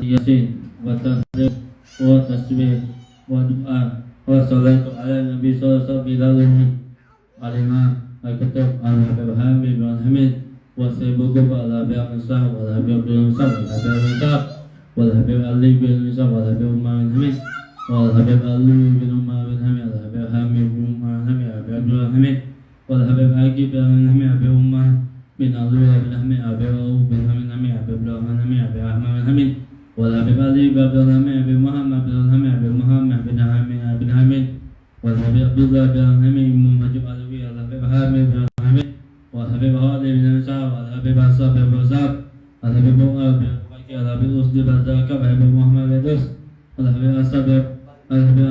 yasin wa tahdir wa tasbih wa doa wa salatu ala nabi sallallahu alaihi wasallam al-kitab al-habib hamid wa hamid wa sayyidu ala bi'an sah wa habib bin sah wa habib sah wa habib ali bin sah wa habib umar bin hamid wa habib ali bin umar bin hamid wa habib hamid bin umar bin hamid wa habib abdul hamid wa habib aqib bin hamid habib umar bin ali bin hamid habib bin hamid habib abdul hamid habib ahmad bin hamid wa habib ali bin abdul hamid habib muhammad bin hamid habib muhammad bin hamid bin hamid wa habib abdullah bin hamid muhammad alawi wa habib hamid bin hamid wa habib ali bin sa'd wa habib asab bin asab wa habib mu'ab bin baqi wa habib usdi bin zakab wa habib muhammad bin dus wa habib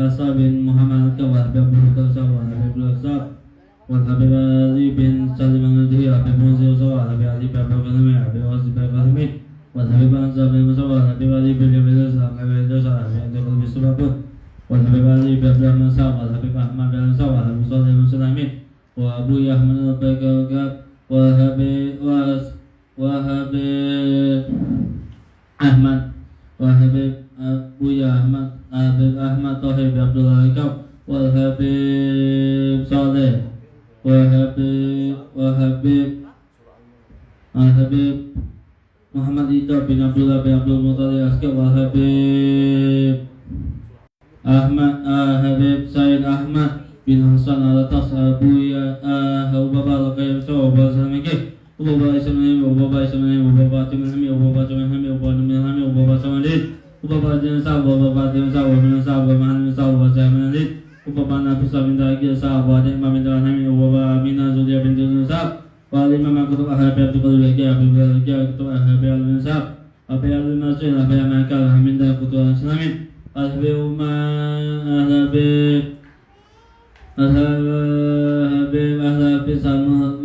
asab bin muhammad wa habib abdul qasab wa habib asab wa habib ali bin salim al-nudhi wa habib muzi wa habib ali bin abdul hamid wa habib wasib bin hamid wa habib asab bin musa wa habib ali bin jabir wa habib dus wa habib abdul bin subabun wa habib ali bin abdul masab wa habib ahmad bin sa'd wa habib salih bin sulaimid wa abu yahman al-bagagab wa habib ahmad wa habib abu yahman habib ahmad tahir bin abdul hakam wa habib salih wa habib Muhammad Ida bin Abdullah bin Abdul Muttalib Askar wa habib Habib Said Ahmad bin Hasan al-Tas Abu Baba Lakayam Saw Baba Salamiki Baba Ismail Baba Ismail Baba Timhami Baba Timhami Baba Timhami Baba Samadid Baba Jinsa Baba Jinsa Baba Jinsa Baba Jinsa Baba Samadid Baba Nafisa bin Dagi Sa Baba Imam bin Hamid Baba Amina Zulia bin Jinsa wa Imam Kutub Habib Abdul Qadir Habib Kutub Habib al-Insaf Habib al-Masjid Habib Makal Hamid Kutub Islamin Habib Salman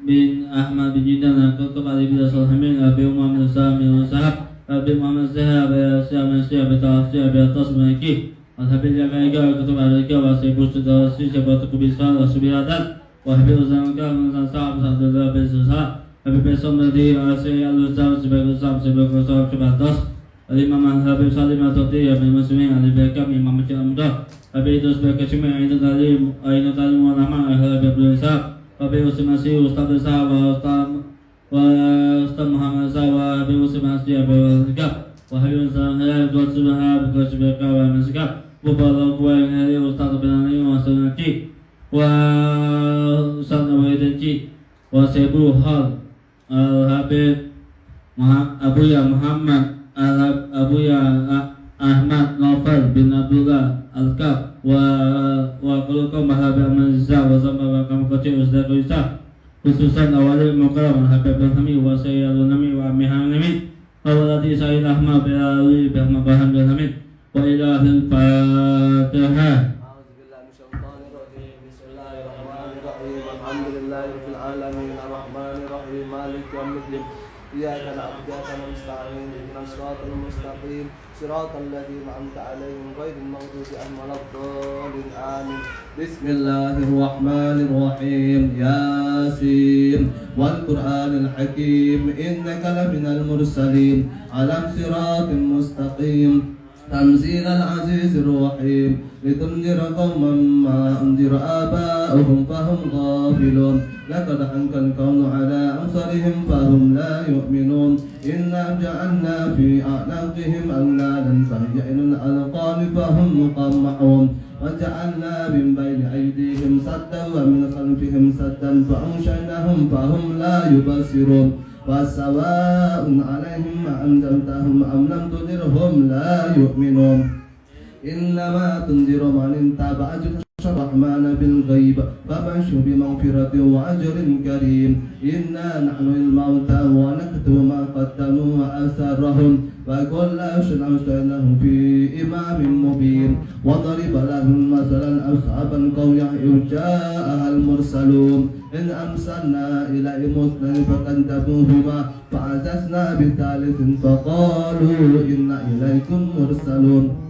bin Ahmad bin Jidan Kutub Ali bin Salhamin Habib Muhammad Sami Sahab Habib Muhammad Zahab Habib Tafsir Habib Tasmaki Habib Jamaika Kutub Al-Rika wa Sibus Tudasi Syabat Kubisal Subiadat wa habib Zamka Sahab Abdullah bin Susah Habib Somadi Asy al-Uzam sebagai Usam sebagai Usam Cibatas Imam Habib Salim Atoti Habib Muslimin Ali Bekam Imam Masjid Al-Mudah Habib Idrus Bekacimi Ainul Talim wa Rahman Habib Abdul Ishaq Habib Usim Masih Ustaz Ishaq wa Ustaz Muhammad Ishaq wa Habib Usim Masih Habib Hikab wa Habib Zahir Abdul Subhab Habib Bekam wa Masikab Bubala Kuwa Hari Ustaz bin Ali wa Sunaki wa Ustaz Nawawidanci wa Sayyidul Hal Al-Habib Abuya Muhammad Abuya Ahmad Naufal bin Abdullah Al-Kaf wa Kulukam Habib Amazza wa Zambaba Kamkoti Ustaz Isa khususan awalil mukarram Habib Hamid wa Sayyidul Nami wa Amiham Nami wa waladi Sayyid Ahmad bin Ali bin Baham bin Hamid wa ilahil Fatihah. إياك نعبد وإياك نستعين اهدنا الصراط المستقيم صراط الذين أنعمت عليهم غير المغضوب عليهم ولا الضالين آمين بسم الله الرحمن الرحيم ياسين والقرآن الحكيم إنك لمن المرسلين على صراط مستقيم تنزيل العزيز الرحيم لتنذر قوما ما أنذر آباؤهم فهم غافلون لقد حنك القول على أبصارهم فهم لا يؤمنون إنا جعلنا في أعناقهم أغلالا فهي إلى الأذقان فهم مقمحون وجعلنا من بين أيديهم سدا ومن خلفهم سدا فأغشيناهم فهم لا يبصرون وسواء عليهم أنذرتهم أم لم تنذرهم لا يؤمنون إنما تنذر من اتبع الرحمن بالغيب فبشر بمغفرة وأجر كريم إنا نحن الموتى ونكتب ما قدموا وآثارهم وكل شيء أرسلناه في إمام مبين وضرب لهم مثلا أصحاب القرية إذ جاءها المرسلون إن أرسلنا إليهم اثنين فكذبوهما فعززنا بثالث فقالوا إنا إليكم مرسلون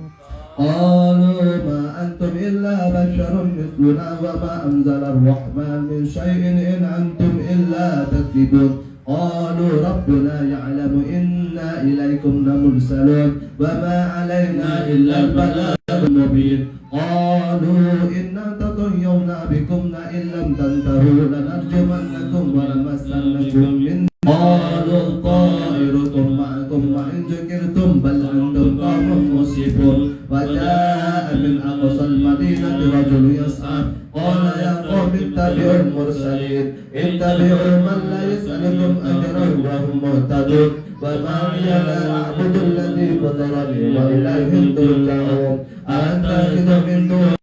قالوا ما أنتم إلا بشر مثلنا وما أنزل الرحمن من شيء إن أنتم إلا تكذبون قالوا ربنا يعلم إن إنا إليكم لمرسلون وما علينا إلا البلاغ المبين قالوا إنا تطيرنا بكم لئن لم تنتهوا لنرجمنكم ولمسنكم من قالوا طائركم معكم وإن ذكرتم بل أنتم قوم مسرفون وجاء من أقصى المدينة رجل يسعى قال يا قوم اتبعوا المرسلين اتبعوا من لا يسألكم أجرا وهم مهتدون وما لي لا أعبد الذي فطرني وإليه ترجعون أأتخذ من دونه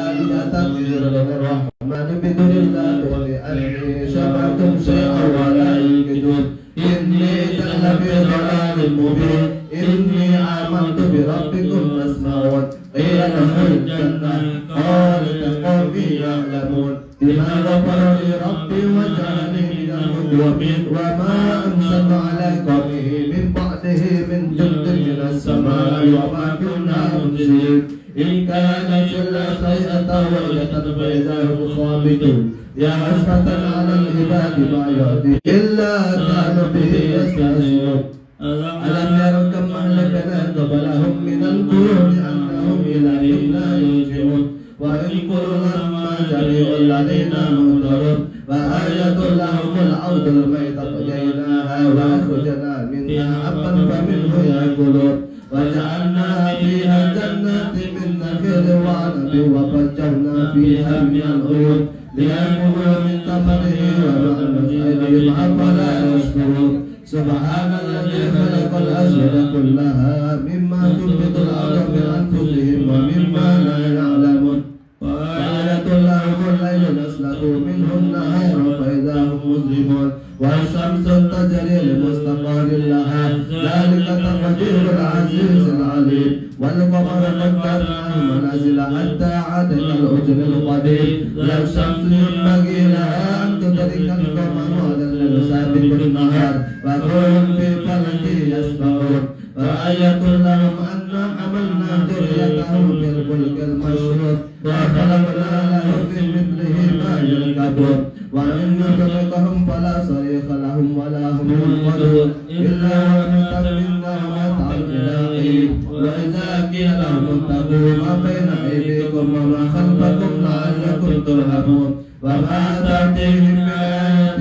آلهة غير الرحمن بدون الله لأني شفعتم شيئا ولا ينقذون إني إذا لفي ضلال مبين إني آمنت بربكم فاسمعون قيل ادخلوا الجنة قال قوم يعلمون بما غفر لي ربي وجعلني من المكرمين وما أنزل على قومه من بعده من جند من السماء وما كنا منزلين إن كانت إلا سيئة واحدة فإذا هم خامدون يا حسرة على العباد ما يهدي إلا كانوا به يستهزئون ألم يروا كم أهلكنا قبلهم من القرون أنهم إليهم لا يرجعون وإن كل لما جميع الذين مهتدون وآية لهم الأرض الميتة فأحييناها وأخرجنا منها حبا فمنه يأكلون وجعلنا فيها جنات من نخيل وعنب وفجرنا فيها من العيون ليأكلوا من ثمره ومع مسعدهم أفلا يشكرون سبحان الذي خلق الأزواج كلها مما تنبت الأرض من أنفسهم ومما لا يعلمون وآية لهم الليل نسلخ منه النهار فإذا هم مظلمون والشمس تجري لمستقر لها ذلك تقدير العزيز العليم والقمر قدرناه منازل حتى عاد كالعجل القديم لا الشمس ينبغي لها أن تدرك القمر على الليل سابق النهار وكل في فلك يسبحون وآية لهم أنا حملنا ذريتهم في الفلك المشحون وخلقنا لهم في مثله ما يركبون وإن نطلقهم فلا صريخ لهم ولا هم ينقذون إلا رحمة منا ومتعا إلى حين وإذا قيل لهم اتقوا ما بين أيديكم وما خلفكم لعلكم ترحمون وما تأتيهم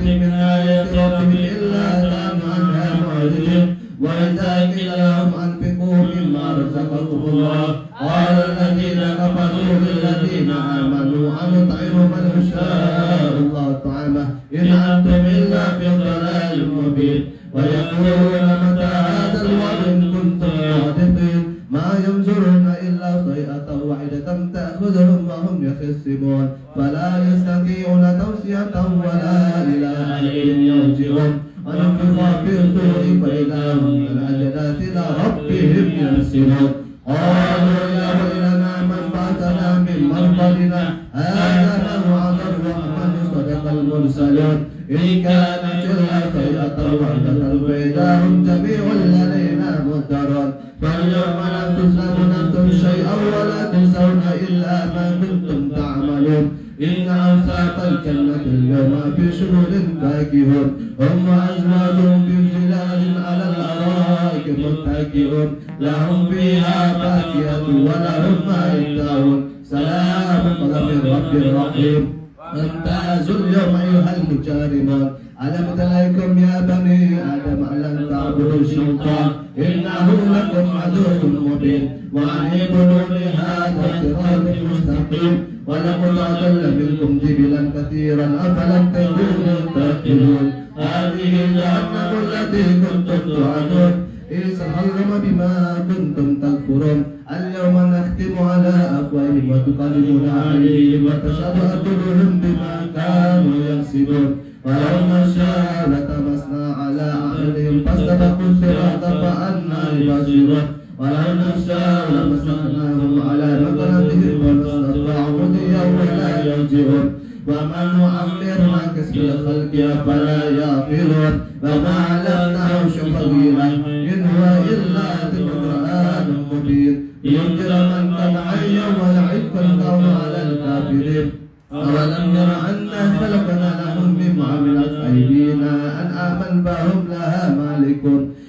من آية ربهم إلا كانوا عنها معرضين وإذا قيل لهم أنفقوا مما رزقكم الله قال الذين كفروا للذين آمنوا أنطعم من شاء الله طعامه إن أنتم إلا في ضلال مبين ويقولون متى هذا الوعد إن كنتم صادقين ما ينظرون إلا صيحة واحدة تأخذهم وهم يخصمون فلا يستطيعون توصية ولا إلى أهلهم يرجعون ونفخ في الصور فإذا هم من الأجداث إلى ربهم ينسلون قالوا يا ويلنا من بعثنا من مرقدنا هذا ما وعد الرحمن صدق المرسلون إن كانت إلا صيحة واحدة فإذا هم جميع لدينا مهترون فاليوم لا تظلم نفس شيئا ولا تجزون إلا ما كنتم تعملون إن أصحاب الجنة اليوم في شغل فاكهون هم وأزواجهم في ظلال على الأرائك متكئون لهم فيها فاكهة ولهم ما يدعون سلام قولا من رب رحيم امتازوا اليوم أيها المجرمون ألم عليكم يا بني آدم ألم تعبدوا الشيطان إنه لكم عدو مبين وأن اعبدوني هذا صراط مستقيم ولقد أضل منكم جبلا كثيرا أفلم تكونوا تعقلون هذه جهنم التي كنتم توعدون إذ حرم بما كنتم تكفرون اليوم نختم على أفواههم وتكلمنا أيديهم وتشهد أرجلهم بما كانوا يكسبون ولو نشاء لطمسنا على أعينهم فاستبقوا الصراط فأنى يبصرون ولو نشاء لمسخناهم على مكانتهم فما استطاعوا مضيا ولا يرجعون ومن نعمر نكس في الخلق أفلا يعقلون وما علمناه شفقيلا إن هو إلا ذكران مبين لينذر من كان حيا ويعظ القوم على الكافرين أولم ير أنا خلقنا لهم مما عملت أيدينا أنعاما فهم لها مالكون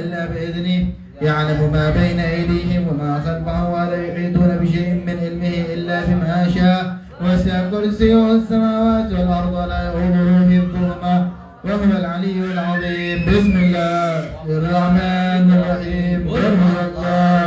إلا بإذنه يعلم ما بين أيديهم وما خلفهم ولا يحيطون بشيء من علمه إلا بما شاء وسع كرسيه السماوات والأرض ولا يؤوده حفظهما وهو العلي العظيم. بسم الله الرحمن الرحيم. قل هو الله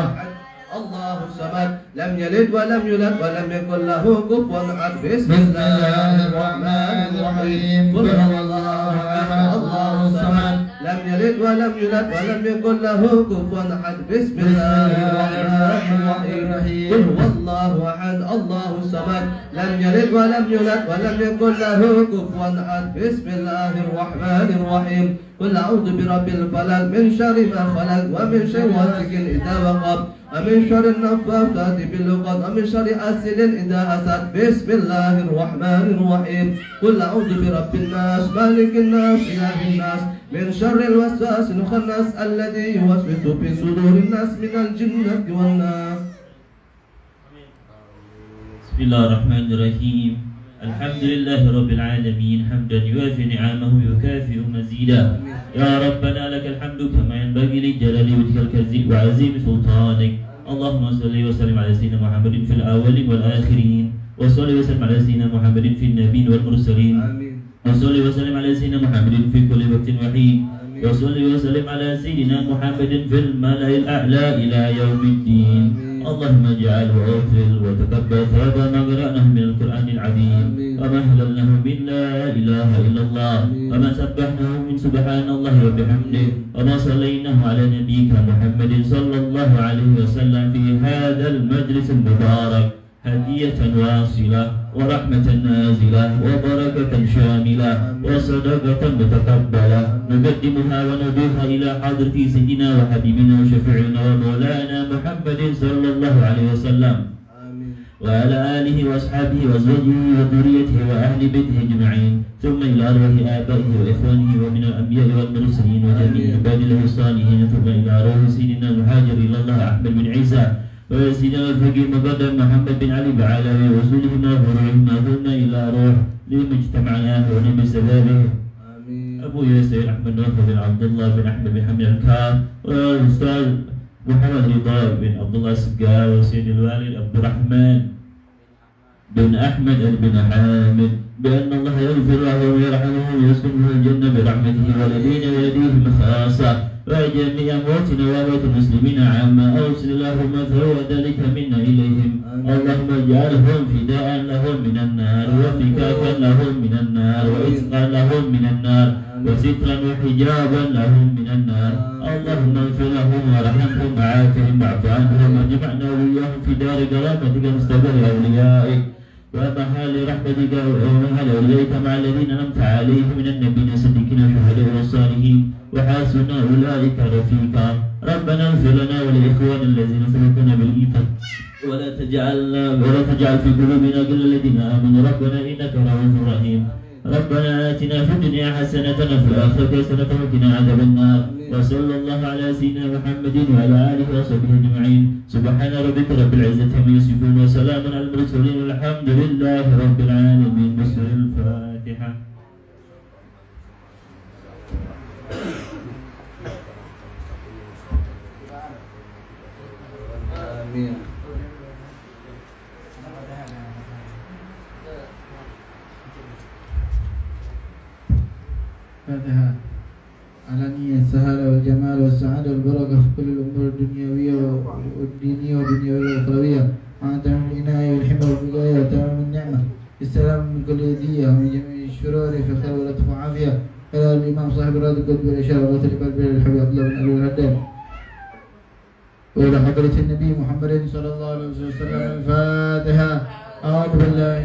الله الصمد لم يلد ولم يولد ولم يكن له كفوا أحد. بسم الله الرحمن الرحيم. قل هو الله أحد الله الصمد لم يلد ولم يولد ولم يكن له كفوا أحد. بسم الله الرحمن الرحيم. قل هو الله أحد الله الصمد لم يلد ولم يولد ولم يكن له كفوا أحد. بسم الله الرحمن الرحيم. قل أعوذ برب الفلق من شر ما خلق ومن شر غاسق إذا وقب ومن شر النفاثات في العقد ومن شر حاسد إذا حسد. بسم الله الرحمن الرحيم. قل أعوذ برب الناس مالك الناس إله الناس من شر الوسواس الخناس الذي يوسوس في صدور الناس من الجنة والناس. بسم الله الرحمن الرحيم. الحمد لله رب العالمين حمدا يوافي نعمه يكافئ مزيدا. يا ربنا لك الحمد كما ينبغي لجلال وجهك وعظيم سلطانك. اللهم صل وسلم على سيدنا محمد في الأولين والآخرين وصل وسلم على سيدنا محمد في النبيين والمرسلين وصل وسلم على سيدنا محمد في كل وقت وحين وصل وسلم على سيدنا محمد في الملأ الأعلى إلى يوم الدين. اللهم اجعل واغفر وتقبل ثواب ما قرأناه من القرآن العظيم وما هللناه من لا إله إلا الله وما سبحناه من سبحان الله وبحمده وما صليناه على نبيك محمد صلى الله عليه وسلم في هذا المجلس المبارك هدية واصلة ورحمة نازلة وبركة شاملة وصدقة متقبلة نقدمها ونضيفها إلى حضرة سيدنا وحبيبنا وشفيعنا ومولانا محمد صلى الله عليه وسلم وعلى آله وأصحابه وأزواجه وذريته وأهل بيته أجمعين ثم إلى أرواح آبائه وإخوانه ومن الأنبياء والمرسلين وجميع عباد الله الصالحين ثم إلى أرواح سيدنا المهاجر إلى الله أحمد بن عيسى وسيدنا الفقيه مقدم محمد بن علي بعلوي وصولهم وفروعهم ثم إلى روح لما اجتمعنا ونبي سبابه أبو ياسر أحمد نوفل بن عبد الله بن أحمد بن حمد الكام والأستاذ محمد رضا بن عبد الله السقا وسيد الوالد عبد الرحمن بن أحمد بن حامد بأن الله يغفر له ويرحمه ويسكنه الجنة برحمته والذين بيديهم خاصة وجميع أمواتنا وأموات المسلمين عامة أوصل اللهم ثواب ذلك منا إليهم. اللهم اجعلهم فداء لهم من النار وفكاكا لهم من النار وإسقا لهم من النار وسترا وحجابا لهم من النار. اللهم اغفر لهم وارحمهم وعافهم واعف عنهم واجمعنا وإياهم في دار كرامتك مستقر أوليائك ومحال رحمتك ومحال أوليائك مع الذين أنعمت عليهم من النبيين الصديقين والشهداء والصالحين وحسن أولئك رفيقا. ربنا اغفر لنا ولإخواننا الذين سبقونا بالإيمان ولا تجعل في قلوبنا غلا للذين آمنوا ربنا إنك رؤوف رحيم. ربنا آتنا في الدنيا حسنة وفي الآخرة حسنة وقنا عذاب النار. وصلى الله على سيدنا محمد وعلى آله وصحبه أجمعين. سبحان ربك رب العزة عما يصفون وسلام على المرسلين والحمد لله رب العالمين. بسم الفاتحة. آمين. فاتحة على نية السهالة والجمال والسعادة والبركة في كل الأمور الدنيوية والدينية والدنيوية والأخروية مع تمام العناية والحمى والوقاية وتمام النعمة السلام من كل هدية ومن جميع الشرور في خير ولطف وعافية. إلى الإمام صاحب الراد القدس والإشارة وغوث البلبل الحبيب عبد الله بن أبي الهدام وإلى حضرة النبي محمد صلى الله عليه وسلم. الفاتحة. أعوذ بالله.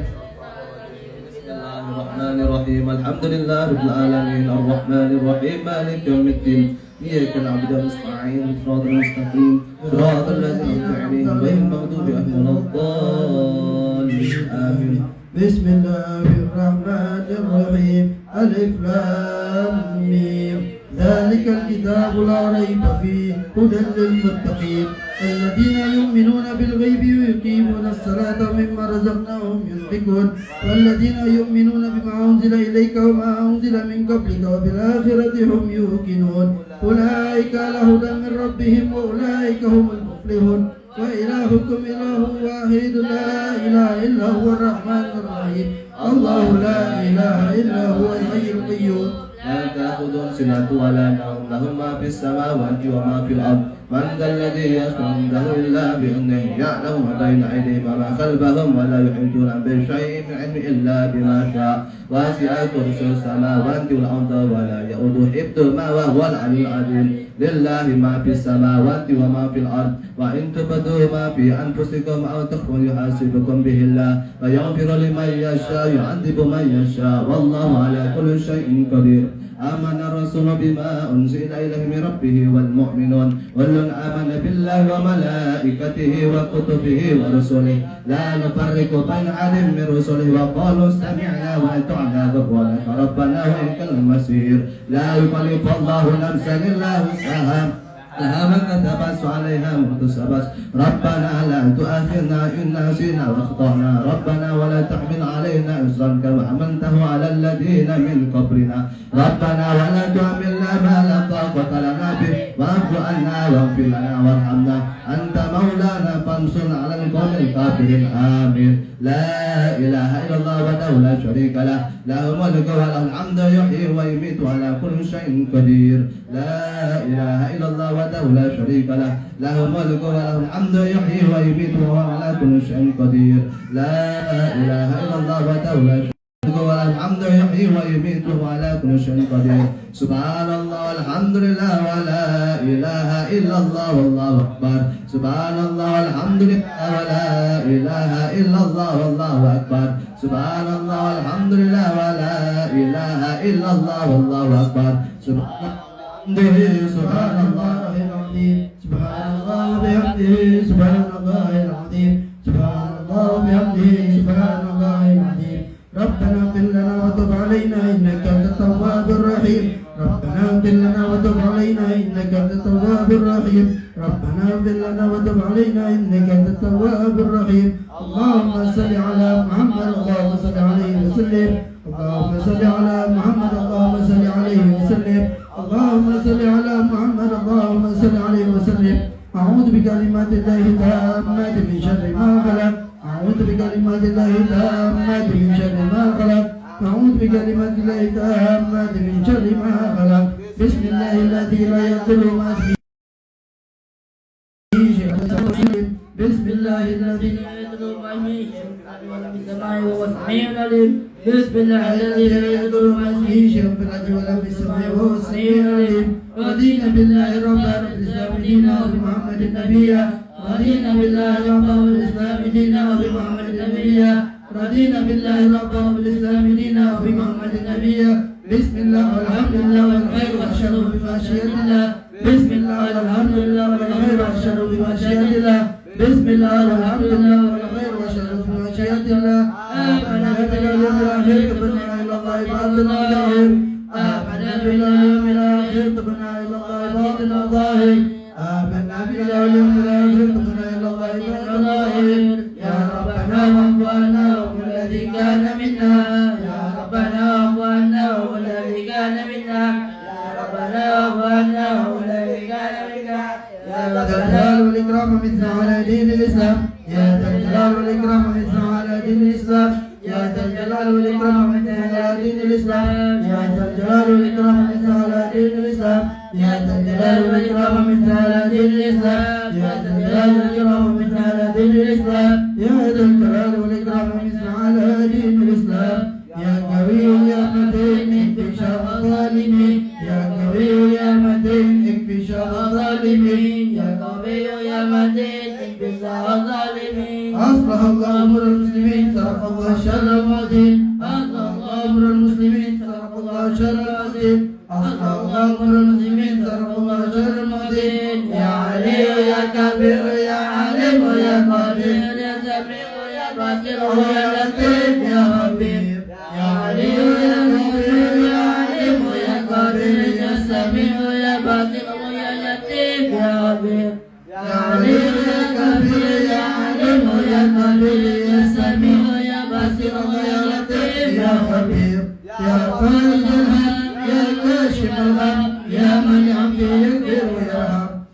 الرحمن الرحيم. الحمد لله رب العالمين الرحمن الرحيم مالك يوم الدين إياك نعبد ونستعين صراط المستقيم صراط الذين أنعمت عليهم غير المغضوب عليهم ولا الضالين آمين. بسم الله الرحمن الرحيم. ألف لام ميم ذلك الكتاب لا ريب فيه هدى للمتقين الذين يؤمنون بالغيب ويقيمون الصلاة ومما رزقناهم ينفقون والذين يؤمنون بما أنزل إليك وما أنزل من قبلك وبالآخرة هم يوقنون أولئك على هدى من ربهم وأولئك هم المفلحون وإلهكم إله واحد لا إله إلا هو الرحمن الرحيم الله لا إله إلا هو الحي القيوم لا تأخذهم سنة ولا نوم له ما في السماوات وما في الأرض من ذا الذي يشفع عنده إلا بإذنه يعلم ما بين أيديهم وما خلفهم ولا يحيطون بشيء من علمه إلا بما شاء وسع كرسيه السماوات والأرض ولا يؤوده حفظهما وهو العلي العظيم لله ما في السماوات وما في الأرض وإن تبدوا ما في أنفسكم أو تخفوا يحاسبكم به الله ويغفر لمن يشاء يعذب من يشاء والله على كل شيء قدير آمن الرسول بما أنزل إليه من ربه والمؤمنون كل آمن بالله وملائكته وكتبه ورسله لا نفرق بين أحد من رسله وقالوا سمعنا وأطعنا غفرانك ربنا وإليك المصير لا يكلف الله نفسا إلا وسعها لها ما كسبت وعليها ما اكتسبت ربنا لا تؤاخذنا إن نسينا واخطأنا ربنا ولا تحمل علينا إصرا كما حملته على الذين من قبلنا ربنا ولا تحملنا ما لا طاقة لنا به واعف عنا واغفر لنا وارحمنا أنت مولانا فانصرنا على القوم الكافرين آمين لا إله إلا الله وحده لا شريك له له الملك وله الحمد يحيي ويميت وعلى كل شيء قدير لا إله إلا الله وحده لا شريك له له الملك وله الحمد يحيي ويميت وهو على كل شيء قدير لا إله إلا الله وحده لا شريك له الحمد يحيي ويميت وهو على كل شيء قدير سبحان الله والحمد لله ولا إله إلا الله والله أكبر سبحان الله والحمد لله ولا إله إلا الله والله أكبر سبحان الله والحمد لله ولا إله إلا الله والله أكبر سبحان الله العظيم سبحان الله وبحمده سبحان الله العظيم سبحان الله وبحمده سبحان الله العظيم ربنا اغفر لنا وتب علينا إنك أنت التواب الرحيم ربنا اغفر لنا وتب علينا إنك أنت التواب الرحيم ربنا اغفر لنا وتب علينا إنك أنت التواب الرحيم اللهم صل على محمد اللهم صل عليه وسلم اللهم صل على محمد اللهم صل عليه وسلم اللهم صل على محمد اللهم صل عليه وسلم أعوذ بكلمات الله التامات من شر ما خلق أعوذ بكلمات الله التامات من شر ما خلق أعوذ بكلمات الله التامات من شر ما خلق بسم الله الذي لا يضر مع اسمه شيء بسم الله الذي لا يضر مع اسمه شيء ولا في السماء وهو السميع العليم بسم الله الذي لا يضر مع اسمه شيء في الأرض ولا في السماء وهو السميع العليم رضينا بالله ربا وبالإسلام دينا وبمحمد نبيا رضينا بالله ربا وبالإسلام دينا وبمحمد نبيا رضينا بالله ربا وبالإسلام دينا وبمحمد نبيا بسم الله والحمد لله والخير والشر بمشيئة الله بسم الله والحمد لله والخير والشر بمشيئة الله بسم الله والحمد لله والخير والشر بمشيئة الله آمنا باليوم الآخر تبنا إلى الله باطنا ظاهر آمنا باليوم الآخر تبنا إلى الله باطنا ظاهر آمنا باليوم الآخر تبنا إلى الله باطنا ظاهر يا ربنا واعف عنا وكل الذي كان منا يا ربنا واعف عنا وكل الذي كان منا يا ربنا واعف عنا وكل الذي كان منا يا ذا الجلال والإكرام مثل على دين الإسلام يا ذا الجلال والإكرام مثل على دين الإسلام يا ذا الجلال والإكرام مثل على دين الإسلام يا ذا الجلال والإكرام مثل على دين الإسلام يا ذا الجلال والإكرام مثل على دين الإسلام يا ذا الجلال والإكرام مثل على دين الإسلام يا ذا الجلال والإكرام مثل على دين الإسلام يا قوي يا متين اكفي شر الظالمين يا قوي يا متين اكفي شر الظالمين يا قوي يا متين اكفي شر الظالمين أصلح الله أمر المسلمين ترك الله شر المعتدين أصلح الله أمر المسلمين ترك الله شر المعتدين أصلح الله أمر المسلمين ترك الله شر المعتدين يا علي يا كبير يا عليم يا قدير يا سميع يا بصير يا لطيف يا حبيب يا علي يا كبير يا عليم يا قدير يا سميع يا بصير يا لطيف يا حبيب يا علي يا كبير يا عليم يا قدير يا سميع يا بصير يا لطيف يا حبيب يا فارج الهم يا كاشف الغم يا من يعفي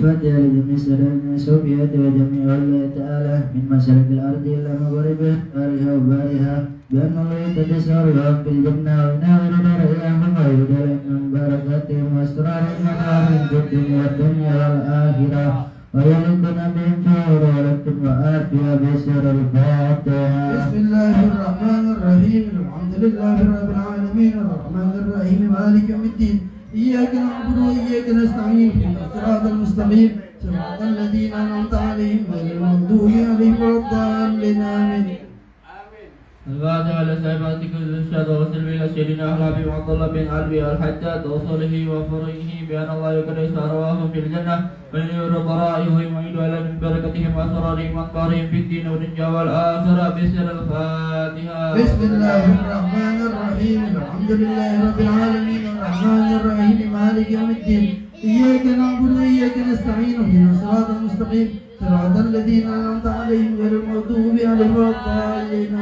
الفاتحة لجميع سلامنا الصوفيات وجميع الله تعالى من مشرق الأرض إلى مغربه بارها وبارها بأن الله يتجسر لهم في الجنة وينور دارهم ويدل من بركاتهم وأسرارهم في الدنيا والدنيا والآخرة ويلدنا بهم شهور ولكم وآتها بسر الفاتحة. بسم الله الرحمن الرحيم الحمد لله رب العالمين الرحمن الرحيم مالك يوم الدين إياك نعبد وإياك نستعين اهدنا الصراط المستقيم صراط الذين أنعمت عليهم غير المغضوب عليهم ولا الضالين آمين. الفاتحة لسيبات كل الشهد وسلم إلى سيدنا الحبيب عبد الله بن علوي الحجاج وصله وفرعه بأن الله يكرس أرواحهم في الجنة وينور ضرائهم ويعيد على من بركتهم وأسرارهم وأنصارهم في الدين والدنيا والآخرة بسر الفاتحة. بسم الله الرحمن الرحيم الحمد لله رب العالمين الرحمن الرحيم مالك يوم الدين إياك نعبد وإياك نستعين اهدنا الصراط المستقيم صراط الذين أنعمت عليهم غير المغضوب عليهم ولا الضالين.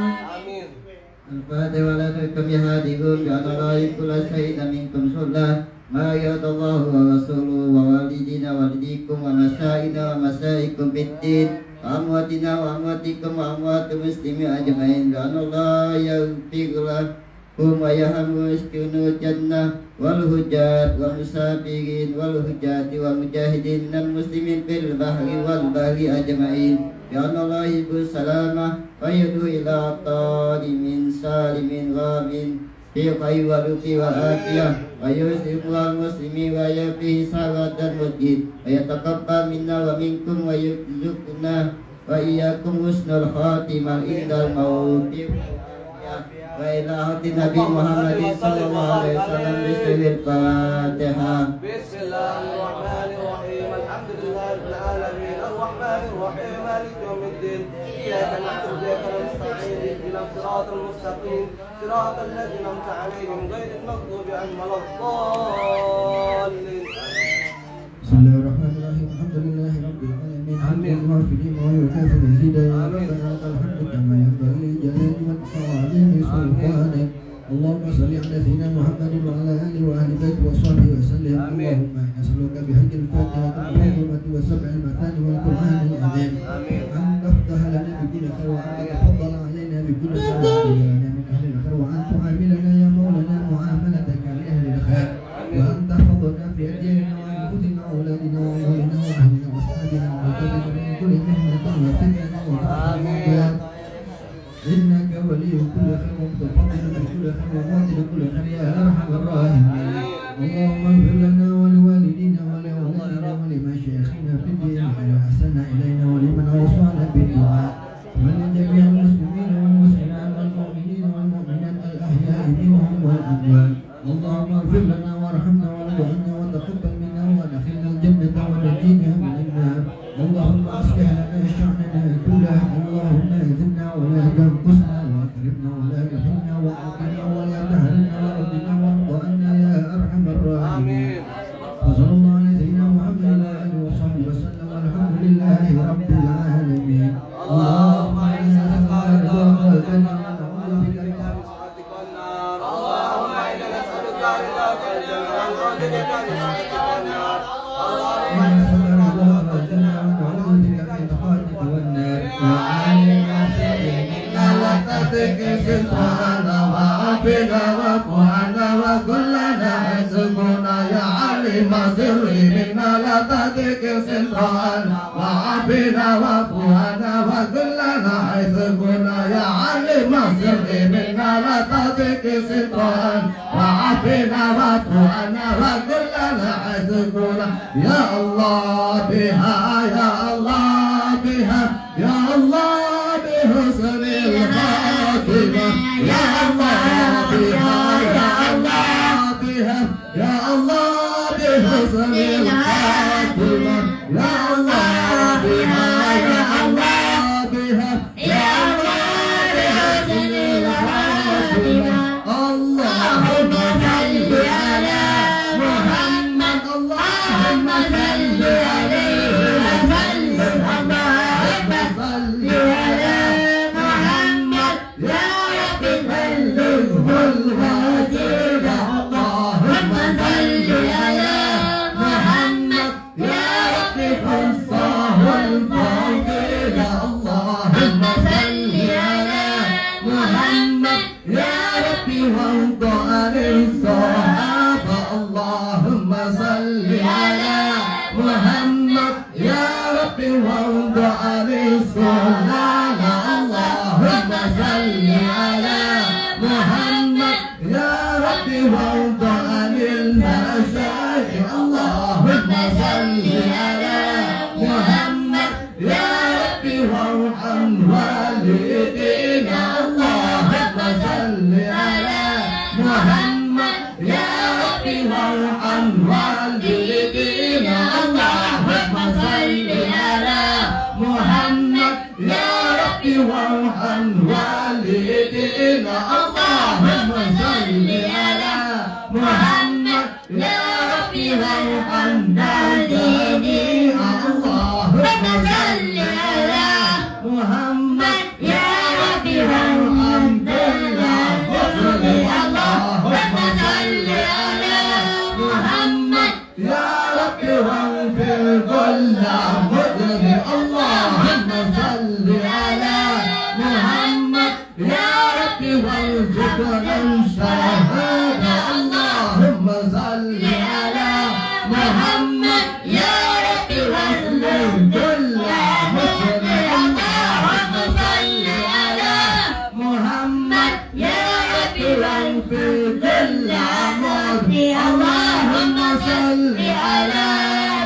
الفاتحة ولا تكم يهاديكم بأن الله كل شيء منكم صلى ما يرضى الله ورسوله ووالدينا والديكم ومشايخنا ومشايخكم في الدين وأمواتنا وأمواتكم وأموات المسلمين أجمعين بأن الله يغفر لهم ويرحمهم ويسكنوا الجنة والهجاة والمسافرين والهجاة والمجاهدين المسلمين في البحر والبر أجمعين بأن الله يحب السلامة ويدعو إلى طال من سالم غامن في خير ولطف وعافية ويرزق المسلمين ويرفع سعادة المسجد ويتقبل منا ومنكم ويرزقنا وإياكم حسن الخاتمة عند الموت وإلى عهد النبي محمد صلى الله عليه وسلم بسم الفاتحة. بسم الله الرحمن الرحيم الحمد لله رب العالمين الرحمن الرحيم مالك يوم الدين إياك نعبد وإياك نستعين اهدنا الصراط المستقيم صراط الذين أنعمت عليهم غير المغضوب عليهم ولا الضالين. بسم الله الرحمن الرحيم الحمد لله رب العالمين آمين. الغافلين ويكافئ الهداية ربنا لك الحمد كما ينبغي لجلال وجهك وعظيم سلطانك. اللهم صل على سيدنا محمد وعلى آله وأهل بيته وصحبه وسلم. آمين. اللهم إنا نسألك بحق الفاتحة والحكمة والسبع المثاني والقرآن العظيم آمين. أن تفتح لنا بكل خير وأن تتفضل علينا بكل خير وأن من أهل الخير وأن تعاملنا يا مولانا معاملتك لأهل الخير وأن تحفظنا في أدياننا وأنفسنا وأولادنا وأموالنا وأهلنا وأصحابنا وتجد من كل مهنة وفتنة وفتنة إنك ولي كل خير ومتفضل بكل خير ومعطي كل خير يا أرحم الراحمين. اللهم اغفر لنا ولوالدينا ولأولادنا ولمشايخنا في الدين ومن أحسن إلينا ولمن أوصانا بالدعاء ولجميع المسلمين والمسلمات والمؤمنين والمؤمنات الأحياء منهم والأموات. اللهم اغفر لنا وارحمنا وارض عنا وتقبل منا وادخلنا الجنة ونجينا من النار. اللهم أصلح لنا شأننا كله. اللهم زدنا ولا تنقصنا وأكرمنا ولا تهنا وأعطنا ولا تهنا وارضنا وارض عنا يا أرحم الراحمين. وصلى الله على سيدنا محمد وعلى آله وصحبه وسلم والحمد لله رب العالمين. اللهم إنا نسألك رضاك والجنة ونعوذ بك من سخطك والنار. اللهم إنا نسألك رضاك والجنة ونعوذ بك من سخطك والنار. اللهم إنا نسألك رضاك والجنة ونعوذ بك من سخطك والنار. وعلينا سيدنا لقدك سلطانا وعافنا وقوانا وكلنا حسبنا يا عليم سري منا لقدك سلطانا وعافنا وقوانا وكلنا حسبنا يا عليم سري منا لقدك سلطانا وعافنا وقوانا وكلنا حسبنا يا الله بها يا الله بها يا الله بحسن الخاتمة يا الله بها يا الله بها يا الله بحسن الخاتمة يا الله بها يا الله بها يا الله بحسن الخاتمة. اللهم صل على محمد اللهم صل عليه وسلم. اللهم صل على محمد يا رب بلغه الوسيلة. اللهم صل على محمد عن الصحابة اللهم صل على محمد يا ربي وارض عن الصلاة اللهم صل على محمد يا ربي وارض عن المشايخ اللهم صل على محمد يا ربي وارحم والدينا اللهم صل على محمد يا ربي وارحم والدينا اللهم صل على محمد يا ربي وارحم والدينا اللهم صل على محمد يا ربي وارحم والدينا اللهم صل على محمد يا ربي وارحم اللهم صل على محمد يا ربي واغفر كل مذنب اللهم صل على محمد يا ربي وارزقنا الشهادة اللهم صل على محمد يا ربي واغفر كل مذنب اللهم صل على محمد يا ربي واغفر كل مذنب اللهم صل على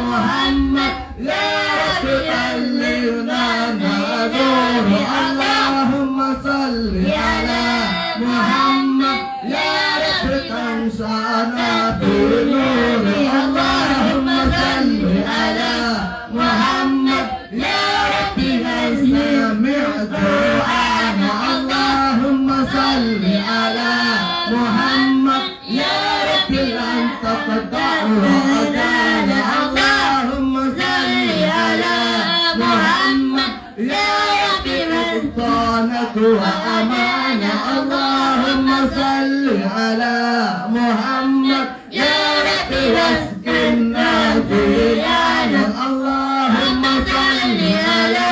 محمد يا ربي بلغنا نور اللهم صل على محمد يا ربي تنسانا بنور اللهم صل على محمد يا ربي نسمع دعانا اللهم صل على محمد يا ربي لن تقطع وعدانا اللهم صل على محمد يا ربي سلطانك وأمانة اللهم صل على محمد يا ربي واسكننا ديانا اللهم صل على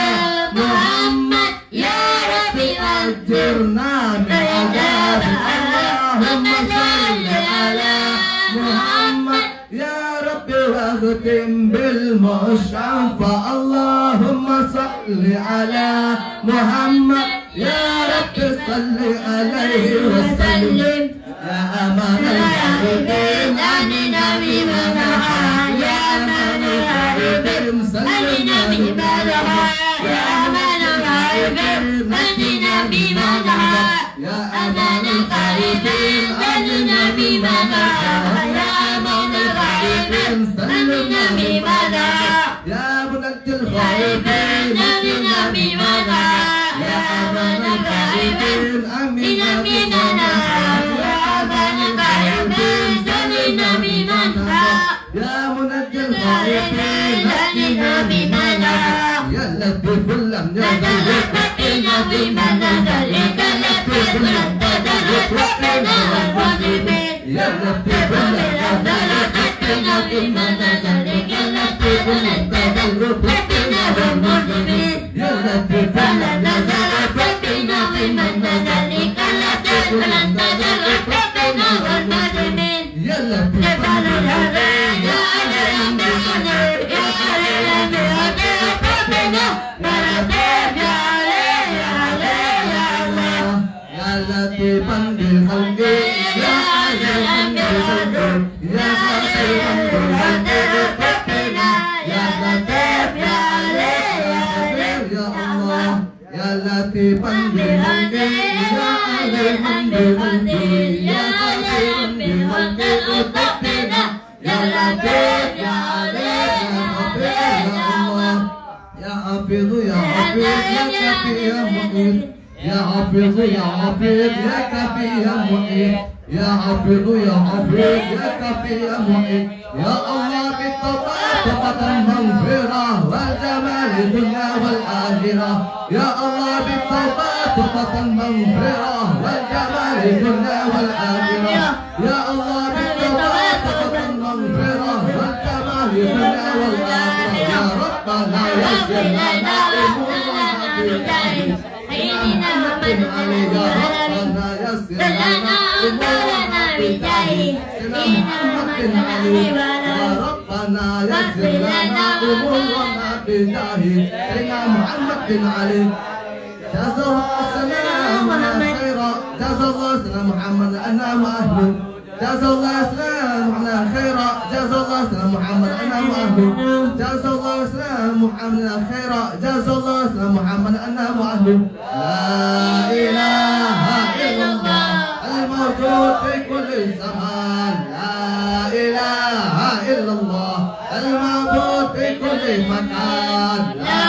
محمد يا ربي أجرنا من عذاب اللهم صل على محمد يا ربي واختم بالمشافى اللهم صل على محمد يا ربي صل عليه وسلم يا أمان الغائبين آمنا بما نهى يا أمان الغائبين سلمنا بما نهى يا أمان الغائبين آمنا بما نهى يا أمان الغائبين آمنا بما نهى يا أمان الغائبين سلمنا بما نهى يا منجي الغائبين آمنا بما نهى يا أمان الغائبين آمنا بما نهى يا أمان الغائبين سلمنا بما نهى يا منجي الغائبين آمنا بما نهى يا لطيف لم يزل ربنا بما نزل لك لطيف لم تزل ربنا والمسلمين يا لطيف لم يزل ربنا بما نزل لك لطيف لم تزل ربنا والمسلمين يا لطيف لم يزل ربنا بما نزل لك لطيف لم تزل ربنا والمسلمين يا لطيف لم يزل يا أجل بقدر يا أجل بقدر ربنا ولطيف يا علي يا علي يا الله يا لطيفا بالخلق يا عجلا بالخلق يا خطيرا بالخلق ربنا يا لطيف يا علي يا خبير يا الله يا لطيفا بالخلق يا عجلا بالخلق يا خطيرا بالخلق ربنا يا لطيف يا علي يا خبير يا الله يا حافظ يا حافظ يا كافي يا مؤمن يا حافظ يا حافظ يا كافي يا مؤمن يا حافظ يا حافظ يا كافي يا مؤمن يا الله بالتوبة توبة المغفرة والجمال الدنيا والآخرة يا الله بالتوبة توبة المغفرة والجمال الدنيا والآخرة يا الله بالتوبة توبة المغفرة والجمال الدنيا والآخرة يا ربنا يسر لنا أمورنا بالله سيدنا محمد عليه ربنا يسر لنا أمورنا بجاهه سيدنا محمد عليه ربنا يسر لنا أمورنا بجاهه سيدنا محمد عليه جزا الله سلام خيرا جزا الله سلام محمد أنا وأهله جزا الله سلام خيرا جزا الله سلام محمد أنا وأهله جزا الله سلام محمد خيرا جزا الله سلام محمد أنا وأهله لا إله إلا الله الموجود في كل زمان لا إله إلا الله الموجود في كل مكان لا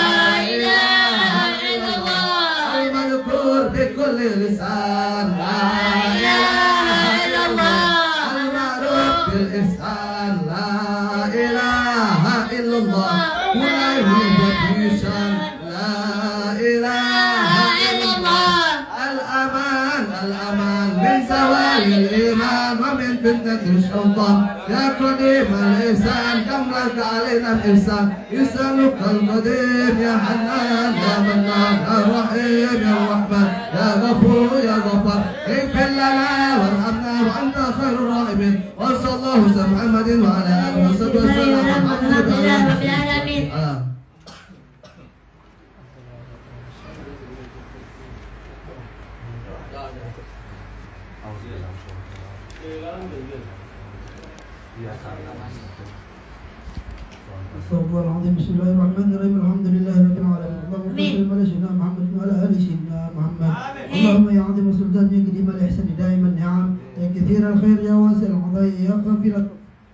إله إلا الله المذكور في كل لسان لا إله إلا الله المعروف بالإحسان لا إله إلا الله ولا يوجد لا إله إلا الله الأمان الأمان من زوال الإيمان ومن فتنة الشيطان يا قديم الإحسان كم لك علينا الإحسان يسألك القديم يا حنان يا منان يا رحيم يا رحمن يا غفور يا غفار اغفر لنا وارحمنا وأنت خير الراحمين وصلى الله على محمد وعلى آله وصحبه وسلم والحمد لله رب العالمين. استغفر الله العظيم. بسم الله الرحمن الرحيم. الحمد لله رب العالمين. اللهم صل على سيدنا محمد وعلى ال سيدنا محمد. اللهم يا عظيم السلطان يا قديم الاحسان دائما النعم يا كثير الخير يا واسع العطايا يا غفير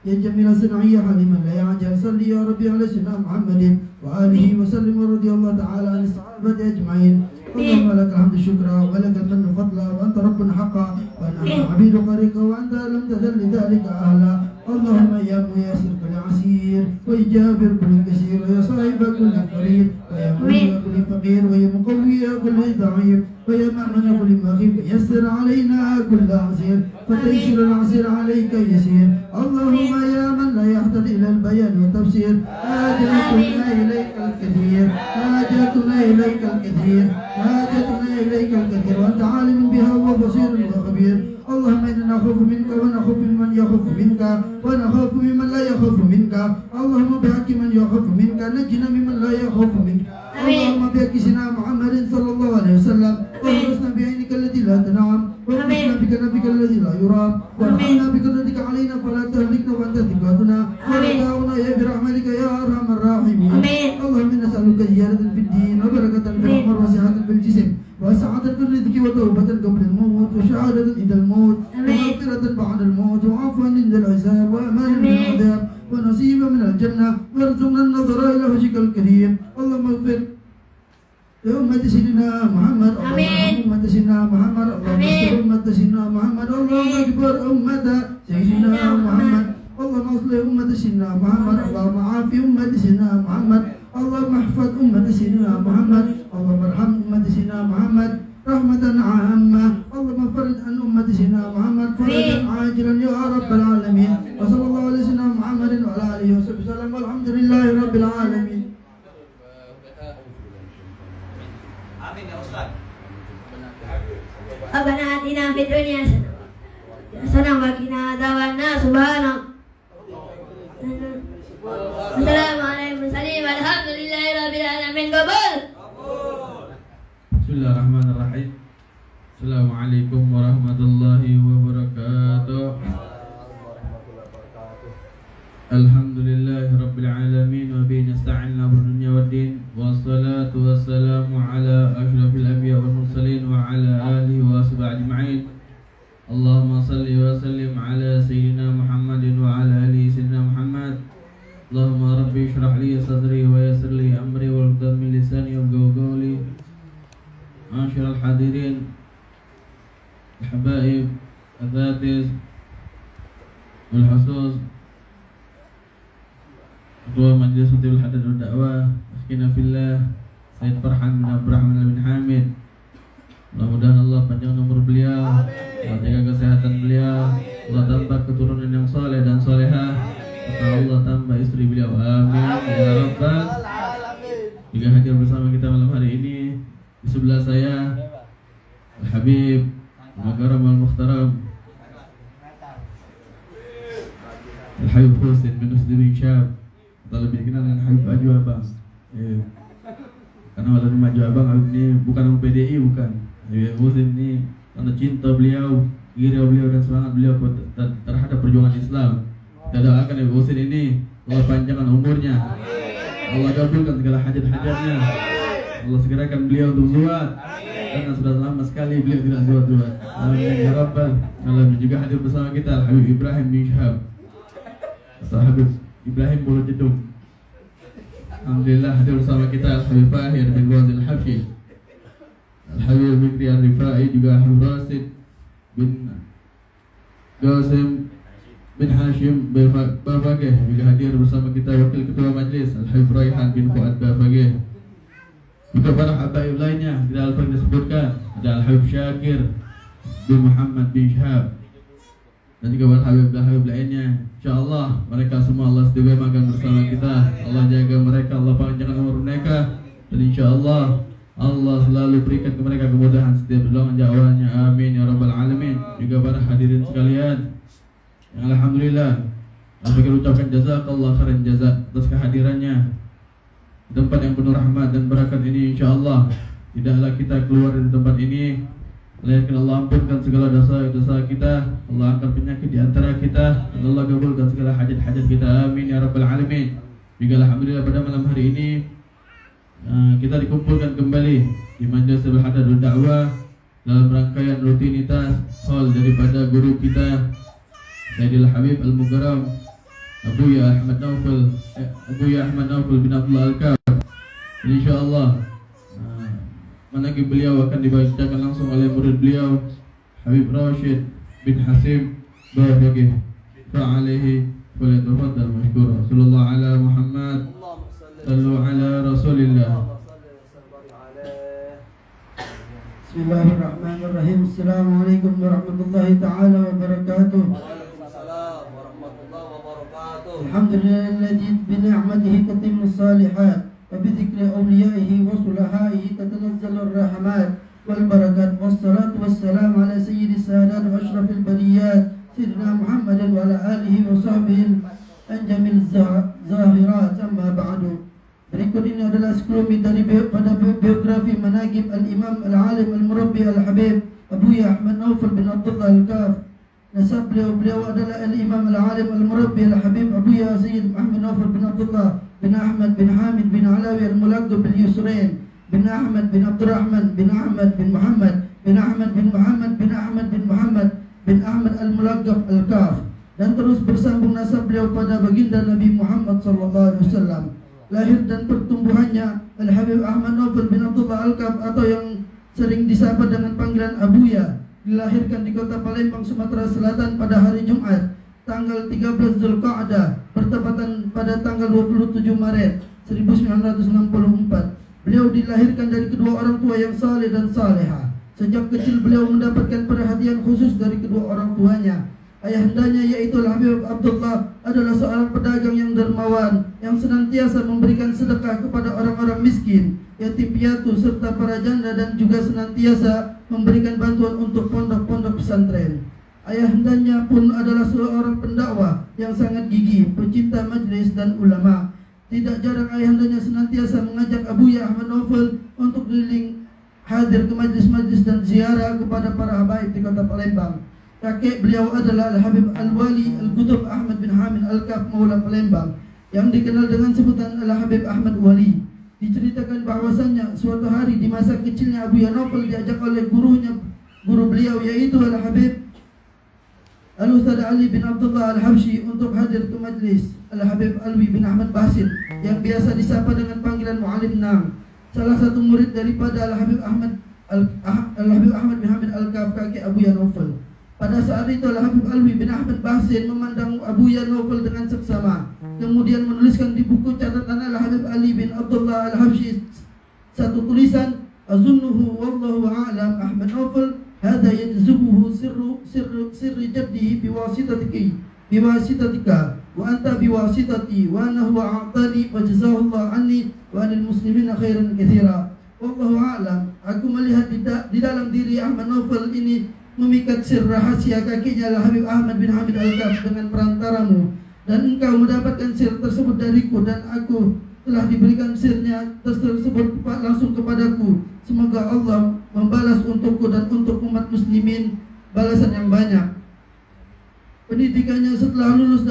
يا جميل الصنع يا حليما لا يعجل صلي يا ربي على سيدنا محمد واله وسلم ورضي الله تعالى عن الصحابه اجمعين. اللهم لك الحمد شكرا ولك المن فضلا وانت ربنا حقا ونحن عبيد قريك وانت لم تزل لذلك اهلا. اللهم يا ميسر كل عسير ويجابر كل كثير ويا صاحب كل فريد ويا مولي كل فقير ويا مقوي كل ضعيف ويا مأمن كل مخيف يسر علينا كل عسير فتيسر العسير عليك يسير. اللهم يا من لا يحتاج الى البيان والتفسير حاجتنا اليك الكثير حاجتنا اليك الكثير حاجتنا اليك الكثير وانت عالم بها وبصير وخبير. اللهم انا نخاف منك ونخاف ممن يخاف منك ونخاف ممن لا يخاف منك. اللهم بحق من يخاف منك نجنا ممن لا يخاف منك. اللهم بحق سيدنا محمد صلى الله عليه وسلم واحرسنا بعينك التي لا تنام واحرسنا بكنفك الذي لا يرام وارحمنا بقدرتك علينا فلا تهلكنا وانت ثقتنا ورجاؤنا يا برحمتك يا ارحم الراحمين. اللهم نسالك زياده في الدين وبركه في العمر وصحه في الجسم وسعادة في الرزق وتوبة قبل الموت وشهادة عند الموت ومغفرة بعد الموت وعفوا عند الحساب وأمان من العذاب ونصيبا من الجنة وارزقنا النظر إلى وجهك الكريم. اللهم اغفر لأمة سيدنا محمد. اللهم أمة سيدنا محمد. اللهم استر أمة سيدنا محمد. اللهم اكبر أمة سيدنا محمد. اللهم اصلح أمة سيدنا محمد. اللهم عافي أمة سيدنا محمد. اللهم احفظ أمة سيدنا محمد. اللهم ارحم أمة سيدنا محمد رحمة عامة. اللهم فرج عن أمة سيدنا محمد فرجا عاجلا يا رب العالمين. وصلى الله على سيدنا محمد وعلى آله وصحبه وسلم والحمد لله رب العالمين. آمين يا أستاذ. ربنا آتنا في الدنيا حسنة وقنا عذاب النار. سبحانك السلام عليكم المرسلين والحمد لله رب العالمين. قبول. Bismillahirrahmanirrahim. Assalamualaikum warahmatullahi wabarakatuh. Alhamdulillahi rabbil alamin wa bihi nasta'in ala dunya waddin wassalatu wassalamu ala asyrafil anbiya wal mursalin wa ala alihi wa sahbihi ajma'in. Allahumma salli wa sallim ala sayyidina Muhammadin wa ala ali sayyidina Muhammad. Allahumma rabbi shrah li sadri wa yassir li amri wa hlul min lisani yafqahu qawli. Ma'asyiral hadirin al-habaib al-dhatiz wal-husus Ketua Majelis Hutibul Hadad wa Da'wah Akhina Fillah Sayyid Farhan bin Abrahman bin Hamid. Mudah-mudahan Allah panjang umur beliau, Allah jaga kesehatan beliau, Allah tambah keturunan yang soleh dan solehah, Allah tambah istri beliau, amin ya rabbal. Jika hadir bersama kita malam hari ini Di sebelah saya Al-Habib Al-Mukarram Al-Mukhtaram Al-Habib Husin bin Usdi bin Syab, atau lebih dikenal dengan Habib Aju Abang. Karena walaupun Maju Abang, Habib ini bukan orang PDI, bukan. Habib Husin ini karena cinta beliau, gila beliau dan semangat beliau terhadap perjuangan Islam. Kita doakan Habib Husin ini Allah panjangkan umurnya, Allah kabulkan segala hajat-hajatnya, Allah segerakan beliau untuk zuhud, karena sudah lama sekali beliau tidak zuhud. Amin ya rabbal alamin. Juga hadir bersama kita Habib Ibrahim bin Syihab atau Habib Ibrahim Bulu Jedung. Alhamdulillah hadir bersama kita Habib Fahir bin Wazil Habsyi, Habib Fikri Al-Rifai, juga Habib Rasid bin Qasim bin Hashim Bafageh. Juga hadir bersama kita Wakil Ketua Majlis Al-Habib Raihan bin Fuad Bafageh. Juga para habaib lainnya tidak alfa disebutkan, ada Al-Habib Syakir bin Muhammad bin Syihab, dan juga para habib lainnya. InsyaAllah mereka semua Allah sediamakan bersama kita. Allah jaga mereka, Allah panjangkan umur mereka, dan InsyaAllah Allah selalu berikan ke mereka kemudahan setiap doa jawabannya. Amin ya rabbal alamin. Juga para hadirin sekalian yang alhamdulillah kita ucapkan jazakallah khairan jazak atas kehadirannya di tempat yang penuh rahmat dan barakat ini. InsyaAllah tidaklah kita keluar dari tempat ini melainkan Allah ampunkan segala dosa-dosa kita, Allah angkat penyakit di antara kita, dan Allah kabulkan segala hajat-hajat kita. Amin ya rabbal alamin. Juga alhamdulillah pada malam hari ini kita dikumpulkan kembali di Majlis Al-Hadad Dakwah dalam rangkaian rutinitas hall daripada guru kita Sayyidil Habib Al-Mukarram Abuya Ahmad Naufal bin Abdullah Al-Kaf. InsyaAllah manaqib beliau akan dibacakan langsung oleh murid beliau Habib Rashid bin Hasim Bafageh. Fa'alaihi falyatafaddal mashkura. Sallallahu ala Muhammad, sallu ala Rasulillah. Bismillahirrahmanirrahim. Assalamualaikum warahmatullahi ta'ala wabarakatuh. Alhamdulillahilladzi bi ni'matihi tatimmu shalihat wa bi dzikri awliyaihi wa sulahaihi tatanazzalu ar-rahmat wal barakat. Wassalatu wassalamu ala sayyidis sadat wa asyrafil bariyat sayyidina Muhammadin wa ala alihi wa sahbihi anjamil zahirat. Amma ba'du. Berikut ini adalah sekelumit dari pada biografi manaqib al-Imam al-Alim al-Murabbi al-Habib Abuya Ahmad Naufal bin Abdullah Al-Kaf. Nasab beliau adalah al-Imam al-Alim al-Murabbi al-Habib Abuya Sayyid Muhammad Naufal bin Abdullah bin Ahmad bin Hamid bin Alawi al-Mulaqab bin Yusrain bin Ahmad bin Abdurrahman bin Ahmad bin Muhammad bin Ahmad bin Muhammad bin Ahmad bin Muhammad bin Ahmad al-Mulaqab Al-Kaf. Dan terus bersambung nasab beliau pada baginda Nabi Muhammad SAW. Lahir dan pertumbuhannya Al-Habib Ahmad Naufal bin Abdullah Al-Kaf atau yang sering disapa dengan panggilan Abuya dilahirkan di kota Palembang, Sumatera Selatan pada hari Jumat tanggal 13 Zulqa'dah bertepatan pada tanggal 27 Maret 1964. Beliau dilahirkan dari kedua orang tua yang saleh dan saleha. Sejak kecil beliau mendapatkan perhatian khusus dari kedua orang tuanya. Ayahandanya yaitu Al-Habib Abdullah adalah seorang pedagang yang dermawan yang senantiasa memberikan sedekah kepada orang-orang miskin, yatim piatu serta para janda, dan juga senantiasa memberikan bantuan untuk pondok-pondok pesantren. Ayahandanya pun adalah seorang pendakwah yang sangat gigih, pecinta majlis dan ulama. Tidak jarang ayahandanya senantiasa mengajak Abuya Ahmad Naufal untuk keliling hadir ke majlis-majlis dan ziarah kepada para habaib di kota Palembang. Kakek beliau adalah Al-Habib Al-Wali Al-Qutub Ahmad bin Hamid Al-Kaf Maula Palembang, yang dikenal dengan sebutan Al-Habib Ahmad Wali. Diceritakan bahwasannya suatu hari di masa kecilnya Abuya Naufal diajak oleh guru beliau yaitu Al-Habib Al-Ustadz Ali bin Abdullah Al-Habsyi untuk hadir ke majlis Al-Habib Alwi bin Ahmad Basit yang biasa disapa dengan panggilan Mu'alim Nam, salah satu murid daripada Al-Habib Ahmad bin Hamid Al-Kaf, kakek Abuya Naufal. Pada saat itu Al-Habib Alwi bin Ahmad Basit memandang Abuya Naufal dengan seksama, kemudian menuliskan di buku catatan Al-Habib Ali bin Abdullah Al-Habsyi satu tulisan, azunnuhu wallahu a'lam Ahmad Naufal hadha yajzubuhu sirri jaddihi biwasitatika wa anta biwasitati wa annahu a'tani wa jazahullah anni wa anil muslimina khairan katsira. Wallahu a'lam. Aku melihat di dalam diri Ahmad Naufal ini memikat sir rahasia kakinya Al-Habib Ahmad bin Hamid Al-Kaf dengan perantaramu, dan engkau mendapatkan sir tersebut dariku, dan aku telah diberikan sirnya tersebut langsung kepadaku. Semoga Allah membalas untukku dan untuk umat muslimin balasan yang banyak. Pendidikannya setelah lulus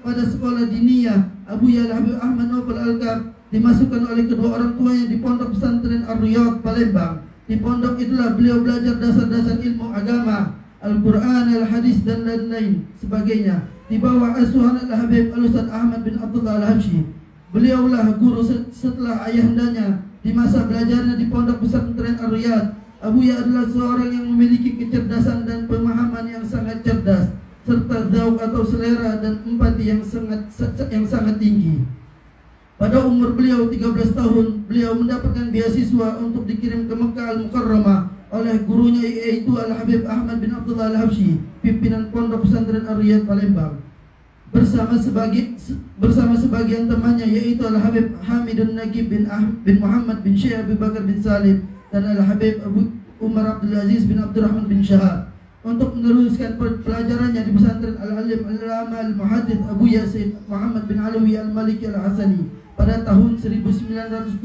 pada sekolah diniyah Abuya Al-Habib Ahmad Naufal Al-Kaf dimasukkan oleh kedua orang tuanya di pondok pesantren Ar-Riyadh Palembang. Di pondok itulah beliau belajar dasar-dasar ilmu agama, Al-Quran, Al-Hadis dan lain-lain sebagainya di bawah asuhan Al-Habib Al-Ustaz Ahmad bin Abdullah Al-Habsyi. Beliaulah guru setelah ayahandanya di masa belajarnya di pondok pesantren Ar-Riyadh. Abuya adalah seorang yang memiliki kecerdasan dan pemahaman yang sangat cerdas, serta dzauq atau selera dan empati yang sangat tinggi. Pada umur beliau 13 tahun, beliau mendapatkan beasiswa untuk dikirim ke Mekah Al-Mukarramah oleh gurunya, yaitu Al-Habib Ahmad bin Abdullah Al-Habsyi, pimpinan pondok pesantren Ar-Riyadh Palembang. Bersama sebagian temannya, yaitu Al-Habib Hamidun Naqib bin Muhammad bin Syekh Abu Bakar bin Salim dan Al-Habib Abu Umar Abdul Aziz bin Abdurrahman bin Syahab, untuk meneruskan pelajarannya di pesantren Al-Alim Al-Alama Al-Muhaddits Abuya Sayyid Muhammad bin Alawi Al-Maliki Al-Hasani pada tahun 1979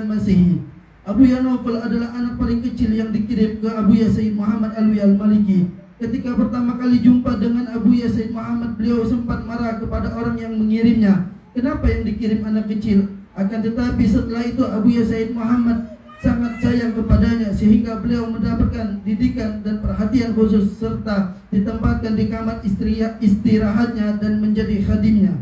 Masehi. Abuya Naufal adalah anak paling kecil yang dikirim ke Abuya Sayyid Muhammad Alawi Al-Maliki. Ketika pertama kali jumpa dengan Abuya Sayyid Muhammad, beliau sempat marah kepada orang yang mengirimnya. Kenapa yang dikirim anak kecil? Akan tetapi setelah itu Abuya Sayyid Muhammad sangat sayang kepadanya, sehingga beliau mendapatkan didikan dan perhatian khusus serta ditempatkan di kamar istirahatnya dan menjadi khadimnya.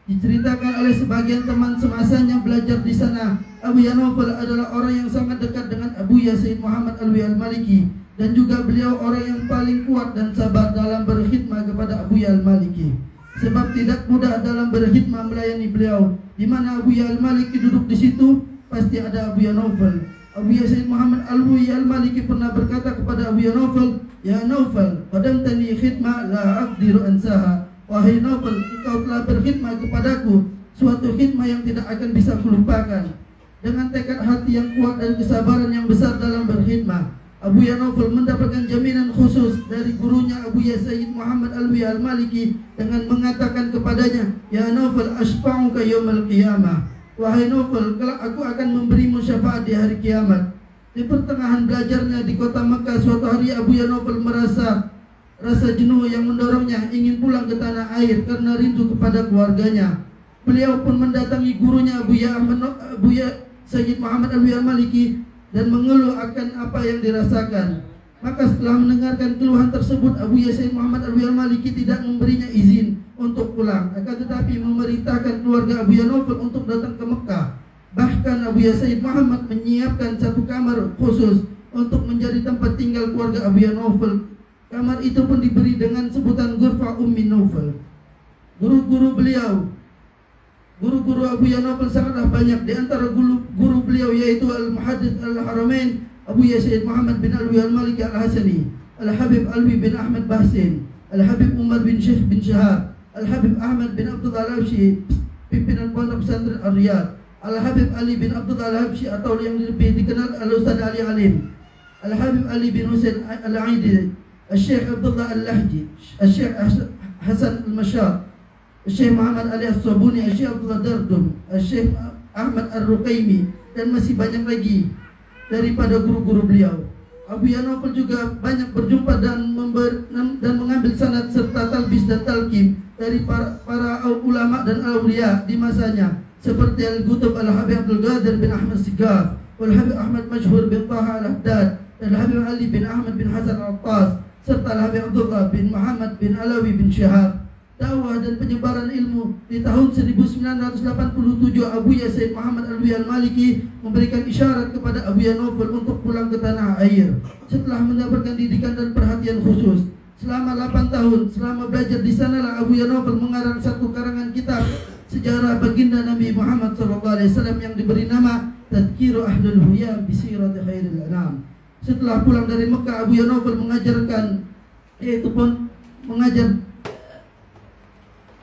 Diceritakan oleh sebagian teman semasanya belajar di sana, Abuya Naufal adalah orang yang sangat dekat dengan Abuya Sayyid Muhammad Alawi Al-Maliki, dan juga beliau orang yang paling kuat dan sabar dalam berkhidmah kepada Abuya Al-Maliki. Sebab tidak mudah dalam berkhidmah melayani beliau. Di mana Abuya Al-Maliki duduk di situ, pasti ada Abuya Naufal. Abuya Sayyid Muhammad Alawi Al-Maliki pernah berkata kepada Abuya Naufal, "Ya Naufal, qadamtani khidmah la aqdiru ansaha." Wahai Naufal, engkau telah berkhidmah kepadaku suatu khidmah yang tidak akan bisa kulupakan. Dengan tekad hati yang kuat dan kesabaran yang besar dalam berkhidmah, Abuya Naufal mendapatkan jaminan khusus dari gurunya Abuya Sayyid Muhammad Alawi Al-Maliki dengan mengatakan kepadanya, "Ya Naufal, ashfa'uka yaumal qiyamah." Wahai Naufal, kelak aku akan memberimu syafaat di hari kiamat. Di pertengahan belajarnya di kota Mekah, suatu hari Abuya Naufal merasa jenuh yang mendorongnya ingin pulang ke tanah air karena rindu kepada keluarganya. Beliau pun mendatangi gurunya Abuya Sayyid Muhammad Alawi Al-Maliki dan mengeluh akan apa yang dirasakan. Maka setelah mendengarkan keluhan tersebut, Abuya Sayyid Muhammad Alawi Al-Maliki tidak memberinya izin untuk pulang, akan tetapi memerintahkan keluarga Abuya Naufal untuk datang ke Mekah. Bahkan Abuya Sayyid Muhammad menyiapkan satu kamar khusus untuk menjadi tempat tinggal keluarga Abuya Naufal. Kamar itu pun diberi dengan sebutan Ghurfa Ummi Naufal. Guru-guru Abuya Naufal sangatlah banyak. Di antara guru beliau yaitu Al-Muhaddits Al-Haramain Abuya Sayyid Muhammad bin Alawi Al-Maliki Al-Hasani, Al-Habib Alwi bin Ahmad Bahsin, Al-Habib Umar bin Syekh bin Syahab, Al-Habib Ahmad bin Abdullah Al-Habsyi, pimpinan pondok pesantren Ar-Riyadh, Al-Habib Ali bin Abdullah Al-Habsyi atau yang lebih dikenal Al-Ustaz Ali Alim, Al-Habib Ali bin Husain Al-Aidi, Al-Syekh Abdullah Al-Lahji, Al-Syekh Hasan Al-Mashar, Al-Syekh Muhammad Ali As-Sabuni, Al-Syekh Abdullah Dardum, Al-Syekh Ahmad Ar-Ruqaimi, dan masih banyak lagi daripada guru-guru beliau. Abuya Naufal juga banyak berjumpa dan mengambil sanad serta talbis dan talqim dari para ulama dan awliya di masanya, seperti Al-Qutb Al-Habib Abdul Qadir bin Ahmad Sigaf, Al-Habib Ahmad Majhur bin Taha Al-Haddad, Al-Habib Ali bin Ahmad bin Hasan Al-Attas, serta Al-Habib Abdullah bin Muhammad bin Alawi bin Syahab. Dakwah dan penyebaran ilmu. Di tahun 1987 Abuya Sayyid Muhammad Alawi Al-Maliki memberikan isyarat kepada Abuya Naufal untuk pulang ke tanah air setelah mendapatkan didikan dan perhatian khusus. Selama 8 tahun, selama belajar di sanalah Abuya Naufal mengarang satu karangan kitab sejarah baginda Nabi Muhammad SAW yang diberi nama Tadhkiru Ahlul Huyam bi Sirati Khairil Anam. Setelah pulang dari Mekah, Abuya Naufal mengajar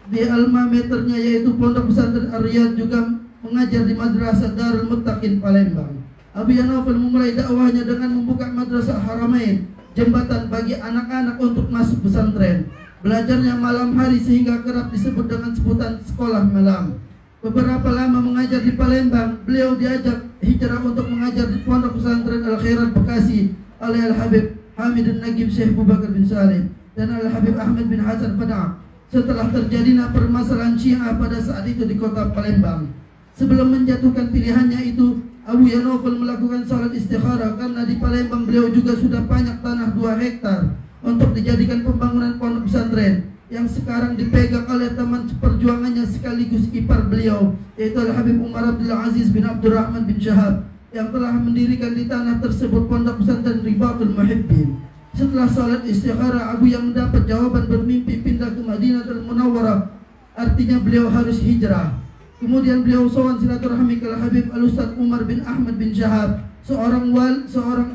di alma maternya yaitu Pondok Pesantren Ar-Riyadh, juga mengajar di Madrasah Darul Muttaqin Palembang. Abu Yanofal memulai dakwahnya dengan membuka madrasah Haramain, jembatan bagi anak-anak untuk masuk pesantren. Belajarnya malam hari sehingga kerap disebut dengan sebutan sekolah malam. Beberapa lama mengajar di Palembang, beliau diajak hijrah untuk mengajar di Pondok Pesantren Al-Khairat Bekasi oleh Al-Habib Hamid Nagib Syekh Abu Bakar bin Salim dan Al-Habib Ahmad bin Hasan Fada. Setelah terjadinya permasalahan Syiah pada saat itu di kota Palembang, sebelum menjatuhkan pilihannya itu, Abu Yanofal melakukan salat istikharah karena di Palembang beliau juga sudah banyak tanah 2 hektar untuk dijadikan pembangunan pondok pesantren yang sekarang dipegang oleh teman perjuangannya sekaligus ipar beliau, yaitu Al-Habib Umar Abdul Aziz bin Abdurrahman bin Syahab yang telah mendirikan di tanah tersebut pondok pesantren Ribatul Muhibbin. Setelah salat istikharah, Abu yang mendapat jawaban bermimpi pindah ke Madinatul Munawwarah, artinya beliau harus hijrah. Kemudian beliau sowan silaturahmi ke Habib Al-Ustaz Umar bin Ahmad bin Syahab, seorang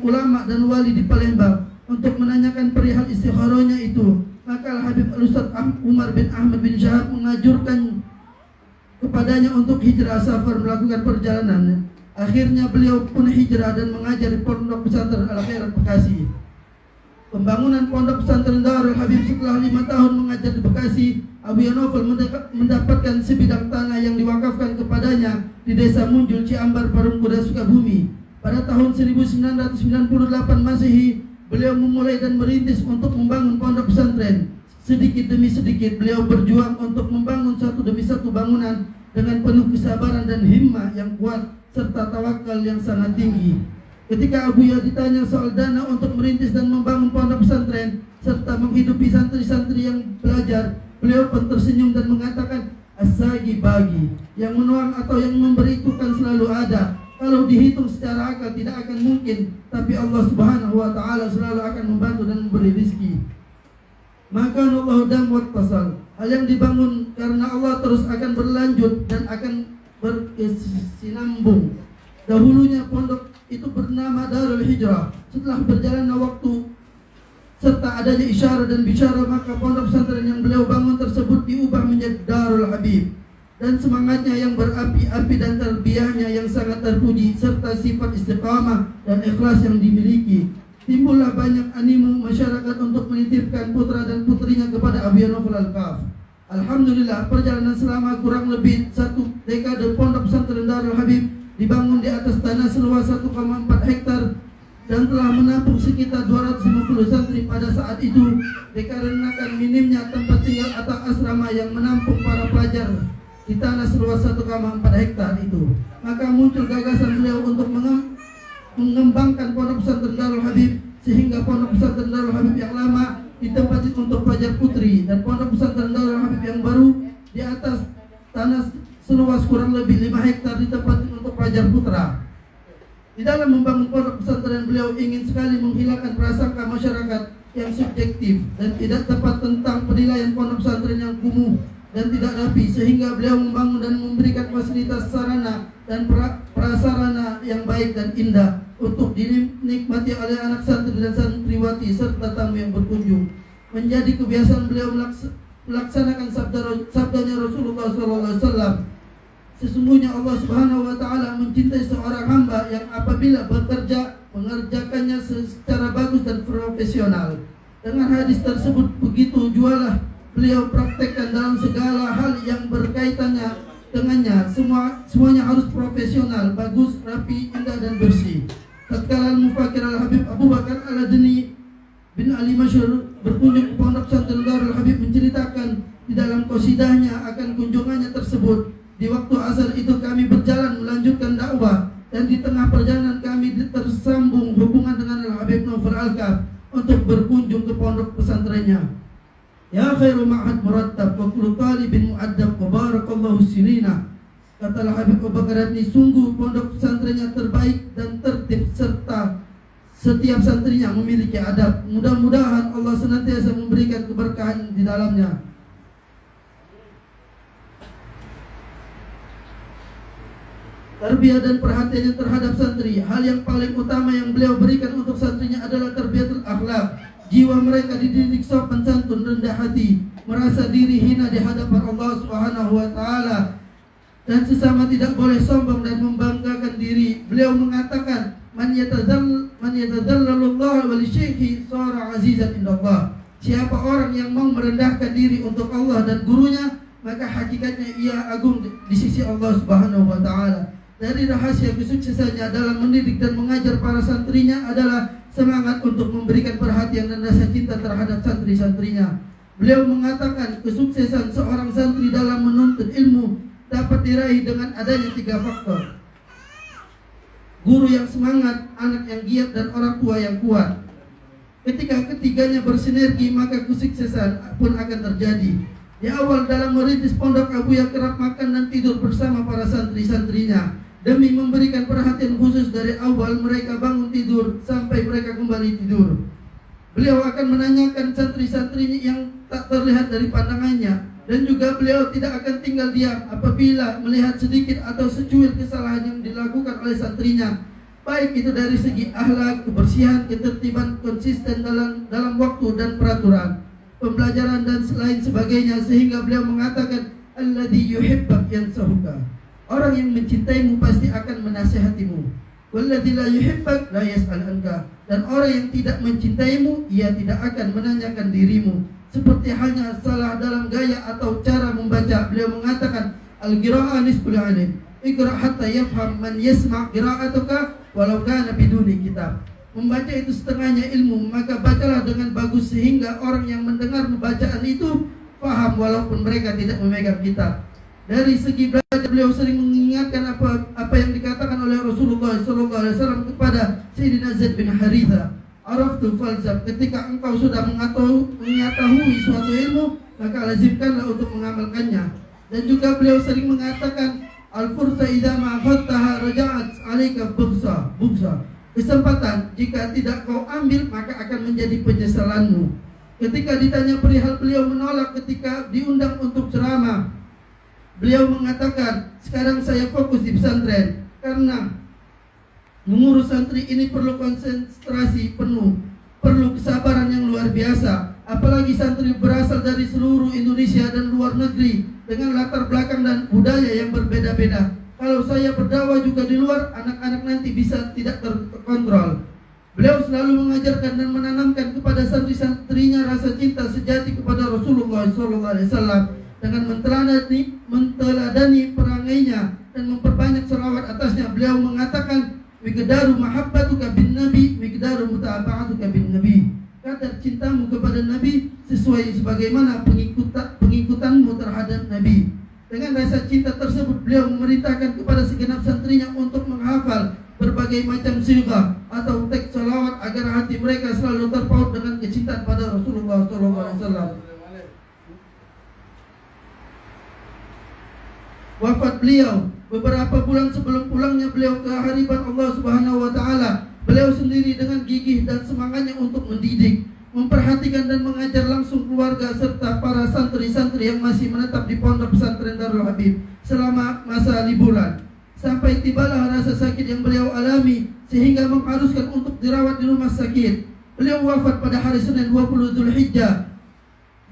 ulama dan wali di Palembang, untuk menanyakan perihal istikharahnya itu. Maka Habib Al-Ustaz Umar bin Ahmad bin Syahab mengajurkan kepadanya untuk hijrah safar melakukan perjalanan. Akhirnya beliau pun hijrah dan mengajar di Pondok Pesantren Al-Khairat Bekasi. Pembangunan Pondok Pesantren Darul Habib setelah 5 tahun mengajar di Bekasi, Abu Yanofal mendapatkan sebidang tanah yang diwakafkan kepadanya di Desa Munjul, Ciambar, Parungkuda, Sukabumi. Pada tahun 1998 Masehi, beliau memulai dan merintis untuk membangun pondok pesantren. Sedikit demi sedikit beliau berjuang untuk membangun satu demi satu bangunan dengan penuh kesabaran dan himmah yang kuat serta tawakal yang sangat tinggi. Ketika Abu Ya ditanya soal dana untuk merintis dan membangun pondok pesantren serta menghidupi santri-santri yang belajar, beliau pun tersenyum dan mengatakan, as-sagi bagi, yang menuang atau yang memberi itu kan selalu ada. Kalau dihitung secara akal tidak akan mungkin, tapi Allah Subhanahu wa Ta'ala selalu akan membantu dan memberi rizki. Maka Allah dan wattasal, hal yang dibangun karena Allah terus akan berlanjut dan akan berkesinambung. Dahulunya pondok itu bernama Darul Hijrah. Setelah berjalannya waktu serta adanya isyarah dan bisyarah, maka pondok pesantren yang beliau bangun tersebut diubah menjadi Darul Habib. Dan semangatnya yang berapi-api dan tarbiyahnya yang sangat terpuji serta sifat istiqamah dan ikhlas yang dimiliki, timbullah banyak animo masyarakat untuk menitipkan putra dan putrinya kepada Abu Yanofal Al-Kaf. Alhamdulillah, perjalanan selama kurang lebih 1 dekade pondok pesantren Darul Habib dibangun di atas tanah seluas 1,4 hektar dan telah menampung sekitar 250 santri pada saat itu, dikarenakan minimnya tempat tinggal atau asrama yang menampung para pelajar di tanah seluas 1,4 hektar itu. Maka muncul gagasan beliau untuk mengembangkan pondok pesantren Darul Habib, sehingga pondok pesantren Darul Habib yang lama ditempati untuk pelajar putri dan pondok pesantren Darul Habib yang baru di atas tanah seluas kurang lebih 5 hektar ditempati untuk pelajar putra. Di dalam membangun pondok pesantren, beliau ingin sekali menghilangkan prasangka masyarakat yang subjektif dan tidak tepat tentang penilaian pondok pesantren yang kumuh dan tidak rapi, sehingga beliau membangun dan memberikan fasilitas sarana dan prasarana yang baik dan indah untuk dinikmati oleh anak santri dan santriwati serta tamu yang berkunjung. Menjadi kebiasaan beliau melaksanakan sabdanya Rasulullah SAW. Sesungguhnya Allah Subhanahu wa Ta'ala mencintai seorang hamba yang apabila bekerja mengerjakannya secara bagus dan profesional. Dengan hadis tersebut begitu jualah beliau praktekkan dalam segala hal yang berkaitannya dengannya. Semuanya harus profesional, bagus, rapi, indah dan bersih. Tatkala Al-Mufakir Al-Habib Abu Bakar Al-Adni bin Ali Masyhur berkunjung ke pondok pesantren Darul Habib, menceritakan di dalam qasidahnya akan kunjungannya tersebut. Di waktu asar itu kami berjalan melanjutkan dakwah, dan di tengah perjalanan kami tersambung hubungan dengan Al-Habib Naufal Al-Kaf untuk berkunjung ke pondok pesantrennya. Ya khairu ma'had murattab wa kullu talibin mu'addab wa barakallahu sinina. Kata Al-Habib Abu Bakar, ini sungguh pondok pesantrennya terbaik dan tertib serta setiap santrinya memiliki adab. Mudah-mudahan Allah senantiasa memberikan keberkahan di dalamnya. Tarbiyah dan perhatiannya terhadap santri, hal yang paling utama yang beliau berikan untuk santrinya adalah tarbiyatul akhlak. Jiwa mereka dididik sopan santun, rendah hati, merasa diri hina di hadapan Allah Subhanahu wa Ta'ala, dan sesama tidak boleh sombong dan membanggakan diri. Beliau mengatakan, man yatadallalullah wal syekhi sara azizan indallah. Siapa orang yang mau merendahkan diri untuk Allah dan gurunya, maka hakikatnya ia agung di sisi Allah Subhanahu wa taala. Dari rahasia kesuksesannya dalam mendidik dan mengajar para santrinya adalah semangat untuk memberikan perhatian dan rasa cinta terhadap santri-santrinya. Beliau mengatakan kesuksesan seorang santri dalam menuntut ilmu dapat diraih dengan adanya 3 faktor. Guru yang semangat, anak yang giat, dan orang tua yang kuat. Ketika ketiganya bersinergi, maka kesuksesan pun akan terjadi. Di awal dalam merintis pondok, Abuya kerap makan dan tidur bersama para santri-santrinya. Demi memberikan perhatian khusus dari awal mereka bangun tidur sampai mereka kembali tidur. Beliau akan menanyakan santri-santrinya yang tak terlihat dari pandangannya. Dan juga beliau tidak akan tinggal diam apabila melihat sedikit atau secuil kesalahan yang dilakukan oleh santrinya. Baik itu dari segi akhlak, kebersihan, ketertiban, konsisten dalam waktu dan peraturan, pembelajaran dan lain sebagainya, sehingga beliau mengatakan alladzi yuhibbuk yansahuka. Orang yang mencintaimu pasti akan menasihatimu. Walladzi la yuhibbuk la yas'al anka. Dan orang yang tidak mencintaimu, ia tidak akan menanyakan dirimu. Seperti halnya salah dalam gaya atau cara membaca, beliau mengatakan al-qira'ah nisful ilm. Iqra' hatta yafham man yasma' qira'atuka walau kana biduni kitab. Membaca itu setengahnya ilmu, maka bacalah dengan bagus sehingga orang yang mendengar bacaan itu paham walaupun mereka tidak memegang kitab. Dari segi belajar, beliau sering mengingatkan apa yang dikatakan oleh Rasulullah SAW kepada Sayyidina Zaid bin Haritha. Araftu falsaf, ketika engkau sudah mengetahui suatu ilmu, maka lazimkanlah untuk mengamalkannya. Dan juga beliau sering mengatakan al-fursa idza ma fattaha raja'at 'alaika bugsa. Kesempatan jika tidak kau ambil maka akan menjadi penyesalanmu. Ketika ditanya perihal beliau menolak ketika diundang untuk ceramah, beliau mengatakan, sekarang saya fokus di pesantren karena mengurus santri ini perlu konsentrasi penuh, perlu kesabaran yang luar biasa. Apalagi santri berasal dari seluruh Indonesia dan luar negeri dengan latar belakang dan budaya yang berbeda-beda. Kalau saya berdakwah juga di luar, anak-anak nanti bisa tidak terkontrol. Beliau selalu mengajarkan dan menanamkan kepada santri-santrinya rasa cinta sejati kepada Rasulullah SAW dengan menteladani perangainya dan memperbanyak selawat atasnya. Beliau mengatakan, miqdaru mahabbatuka bin nabi miqdaru mutaba'atuka bin nabi. Kadar cintamu kepada nabi sesuai sebagaimana pengikutanmu terhadap nabi. Dengan rasa cinta tersebut, beliau memerintahkan kepada segenap santrinya untuk menghafal berbagai macam sighah atau teks salawat agar hati mereka selalu terpaut dengan kecintaan pada Rasulullah SAW. Wafat beliau beberapa bulan sebelum pulangnya beliau ke hariban Allah Subhanahu wa taala, beliau sendiri dengan gigih dan semangatnya untuk mendidik, memperhatikan dan mengajar langsung keluarga serta para santri-santri yang masih menetap di pondok pesantren Darul Habib selama masa liburan. Sampai tibalah rasa sakit yang beliau alami sehingga mengharuskan untuk dirawat di rumah sakit. Beliau wafat pada hari Senin 20 Dzulhijjah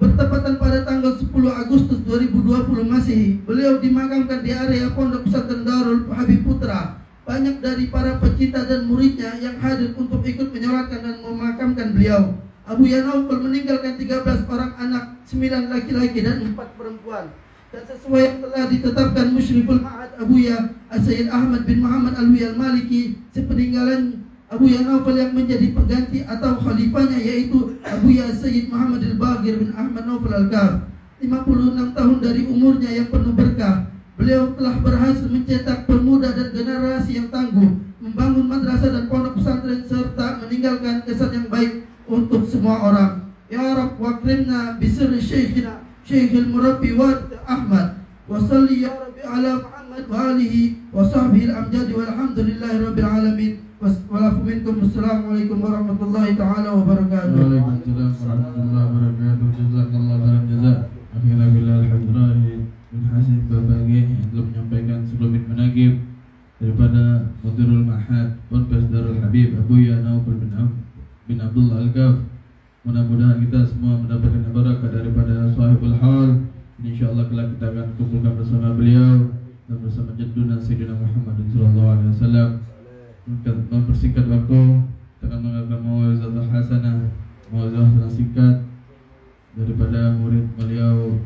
bertepatan pada tanggal 10 Agustus 2020 Masehi. Beliau dimakamkan di area Pondok Pesantren Darul Habib Putra. Banyak dari para pecinta dan muridnya yang hadir untuk ikut menyolatkan dan memakamkan beliau. Abuya Naufal meninggalkan 13 orang anak, 9 laki-laki dan 4 perempuan. Dan sesuai yang telah ditetapkan Musyriful Ma'ad Abuya As-Sayyid Ahmad bin Muhammad Alwi Al-Maliki, sepeninggalan Abuya Naufal yang menjadi pengganti atau khalifahnya yaitu Abuya Sayyid Muhammad Al-Baghir bin Ahmad Naufal Al-Kaf. 56 tahun dari umurnya yang penuh berkah, beliau telah berhasil mencetak pemuda dan generasi yang tangguh, membangun madrasah dan pondok pesantren serta meninggalkan kesan yang baik untuk semua orang. Ya Rabb wakrimna bisirri syekhina Syekhil Murabbi Wad Ahmad wa salli ya Rabbi ala Muhammad wa alihi wa sahbihi al-amjadi walhamdulillahi rabbil alamin. Wassalamualaikum warahmatullahi ta'ala wabarakatuh. Waalaikumsalam warahmatullahi wabarakatuh. Jazakallah khairan jazak. Akhirnya bila alhamdulillah bin Hasim Babagi yang telah menyampaikan sekelumit menagib daripada Mudirul Ma'had Ponpes Darul Habib Abuya Naufal bin Abdullah Al-Kaf. Mudah-mudahan kita semua mendapatkan barakah daripada sahibul hal. InsyaAllah kelak kita akan kumpulkan bersama beliau dan bersama jadduna Sayyidina Muhammad sallallahu alaihi wasallam. mempersingkat waktu dengan mengajarkan mau'izah hasanah, mau'izah singkat daripada murid beliau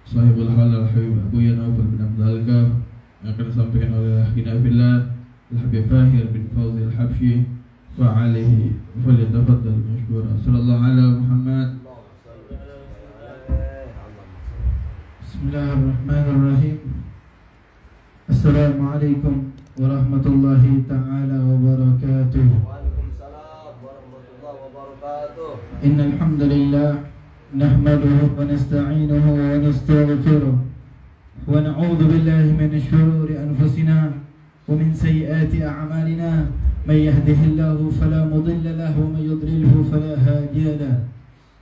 Sahibul Hal Al-Habib Abuya Naufal bin Abdul Ghaf yang akan disampaikan oleh Hina Fillah Al-Habib Fahir bin Fauzi Al-Habsyi fa'alihi falyatafaddal mashkura. Sallallahu ala Muhammad. Bismillahirrahmanirrahim. Assalamualaikum warahmatullahi ta'ala wabarakatuh. Waalaikumsalam warahmatullahi wabarakatuh. Innal hamdalillah nahmaduhu wa nasta'inuhu wa nastaghfiruh wa na'udzu billahi min shururi anfusina wa min sayyiati a'malina may yahdihillahu fala mudilla lahu wa may yudlilhu fala hadiya lahu.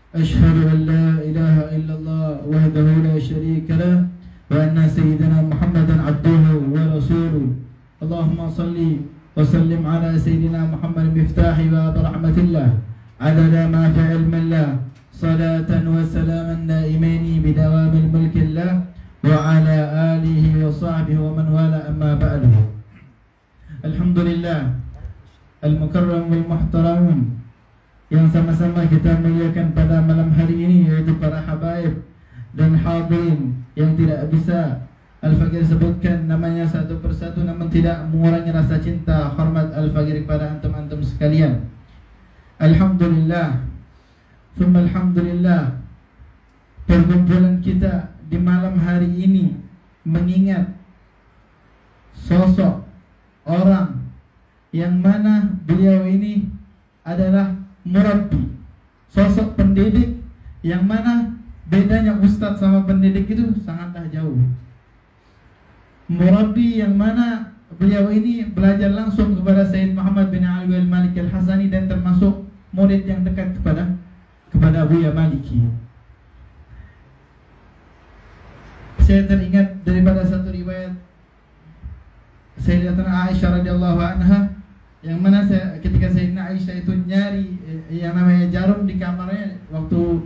Ashhadu an la ilaha illallah wahdahu la sharika lahu wa anna sayyidina Muhammadan abduhu wa rasuluh. Allahumma salli wa sallim ala sayyidina Muhammad miftahi wa rahmatillah adada ma fi ilmillah salatan wa salaman daimaini bidawamil mulkillah wa ala alihi wa sahbihi wa man wala amma ba'du. Alhamdulillah al-mukarram wal muhtaramun yang sama-sama kita muliakan pada malam hari ini, yaitu para habaib dan hadirin yang tidak bisa Al-Faqir sebutkan namanya satu persatu, namun tidak mengurangi rasa cinta hormat Al-Faqir kepada antum-antum sekalian. Alhamdulillah, thumma alhamdulillah, perkumpulan kita di malam hari ini mengingat sosok orang yang mana beliau ini adalah murabbi, sosok pendidik yang mana bedanya ustadz sama pendidik itu sangatlah jauh. Murabbi yang mana beliau ini belajar langsung kepada Sayyid Muhammad bin Ali al-Malik al-Hasani dan termasuk murid yang dekat kepada Buya Maliki. Saya teringat daripada satu riwayat Sayyidatuna Aisyah radhiyallahu anha, yang mana ketika Sayyidina Aisyah itu nyari yang namanya jarum di kamarnya waktu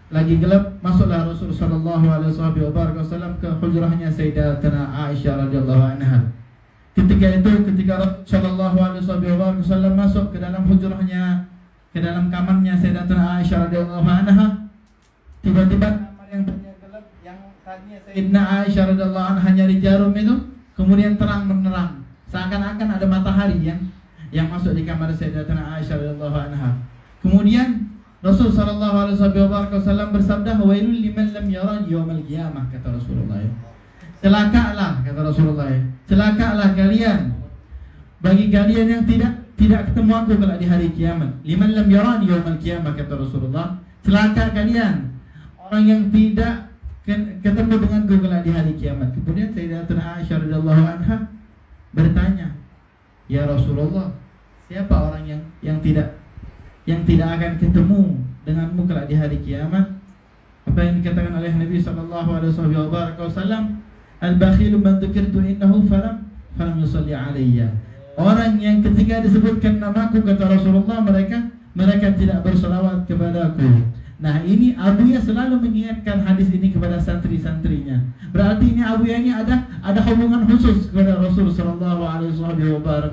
lagi gelap, masuklah Rasul sallallahu alaihi wasallam ke hujrahnya Sayyidatuna Aisyah radhiyallahu anha. Ketika Rasul sallallahu alaihi wasallam masuk ke dalam hujrahnya, ke dalam kamarnya Sayyidatuna Aisyah radhiyallahu anha, tiba-tiba kamar yang gelap yang tadinya Sayyidina Aisyah radhiyallahu anha nyari jarum itu kemudian terang menerang, seakan-akan ada matahari yang masuk di kamar Sayyidatuna Aisyah radhiyallahu anha. Kemudian Rasul sallallahu alaihi wasallam bersabda, "Wailul liman lam yara yaumal qiyamah," kata Rasulullah. Celakalah, kata Rasulullah. Celakalah kalian bagi kalian yang tidak ketemu aku kelak di hari kiamat. Liman lam yara yaumal qiyamah, kata Rasulullah. Celaka kalian orang yang tidak ketemu denganku kelak di hari kiamat. Kemudian Sayyidatuna Aisyah radhiyallahu anha bertanya, "Ya Rasulullah, siapa orang yang tidak akan ketemu denganmu kelak di hari kiamat?" Apa yang dikatakan oleh Nabi sallallahu alaihi wasallam, "Al-bakhilu man dzukirtu innahu falam yusalli alayya." Orang yang ketika disebutkan namaku, kata Rasulullah, mereka tidak berselawat kepadaku. Nah, ini Abuya selalu mengingatkan hadis ini kepada santri-santrinya. Berarti ini Abuya ini ada hubungan khusus kepada Rasul sallallahu alaihi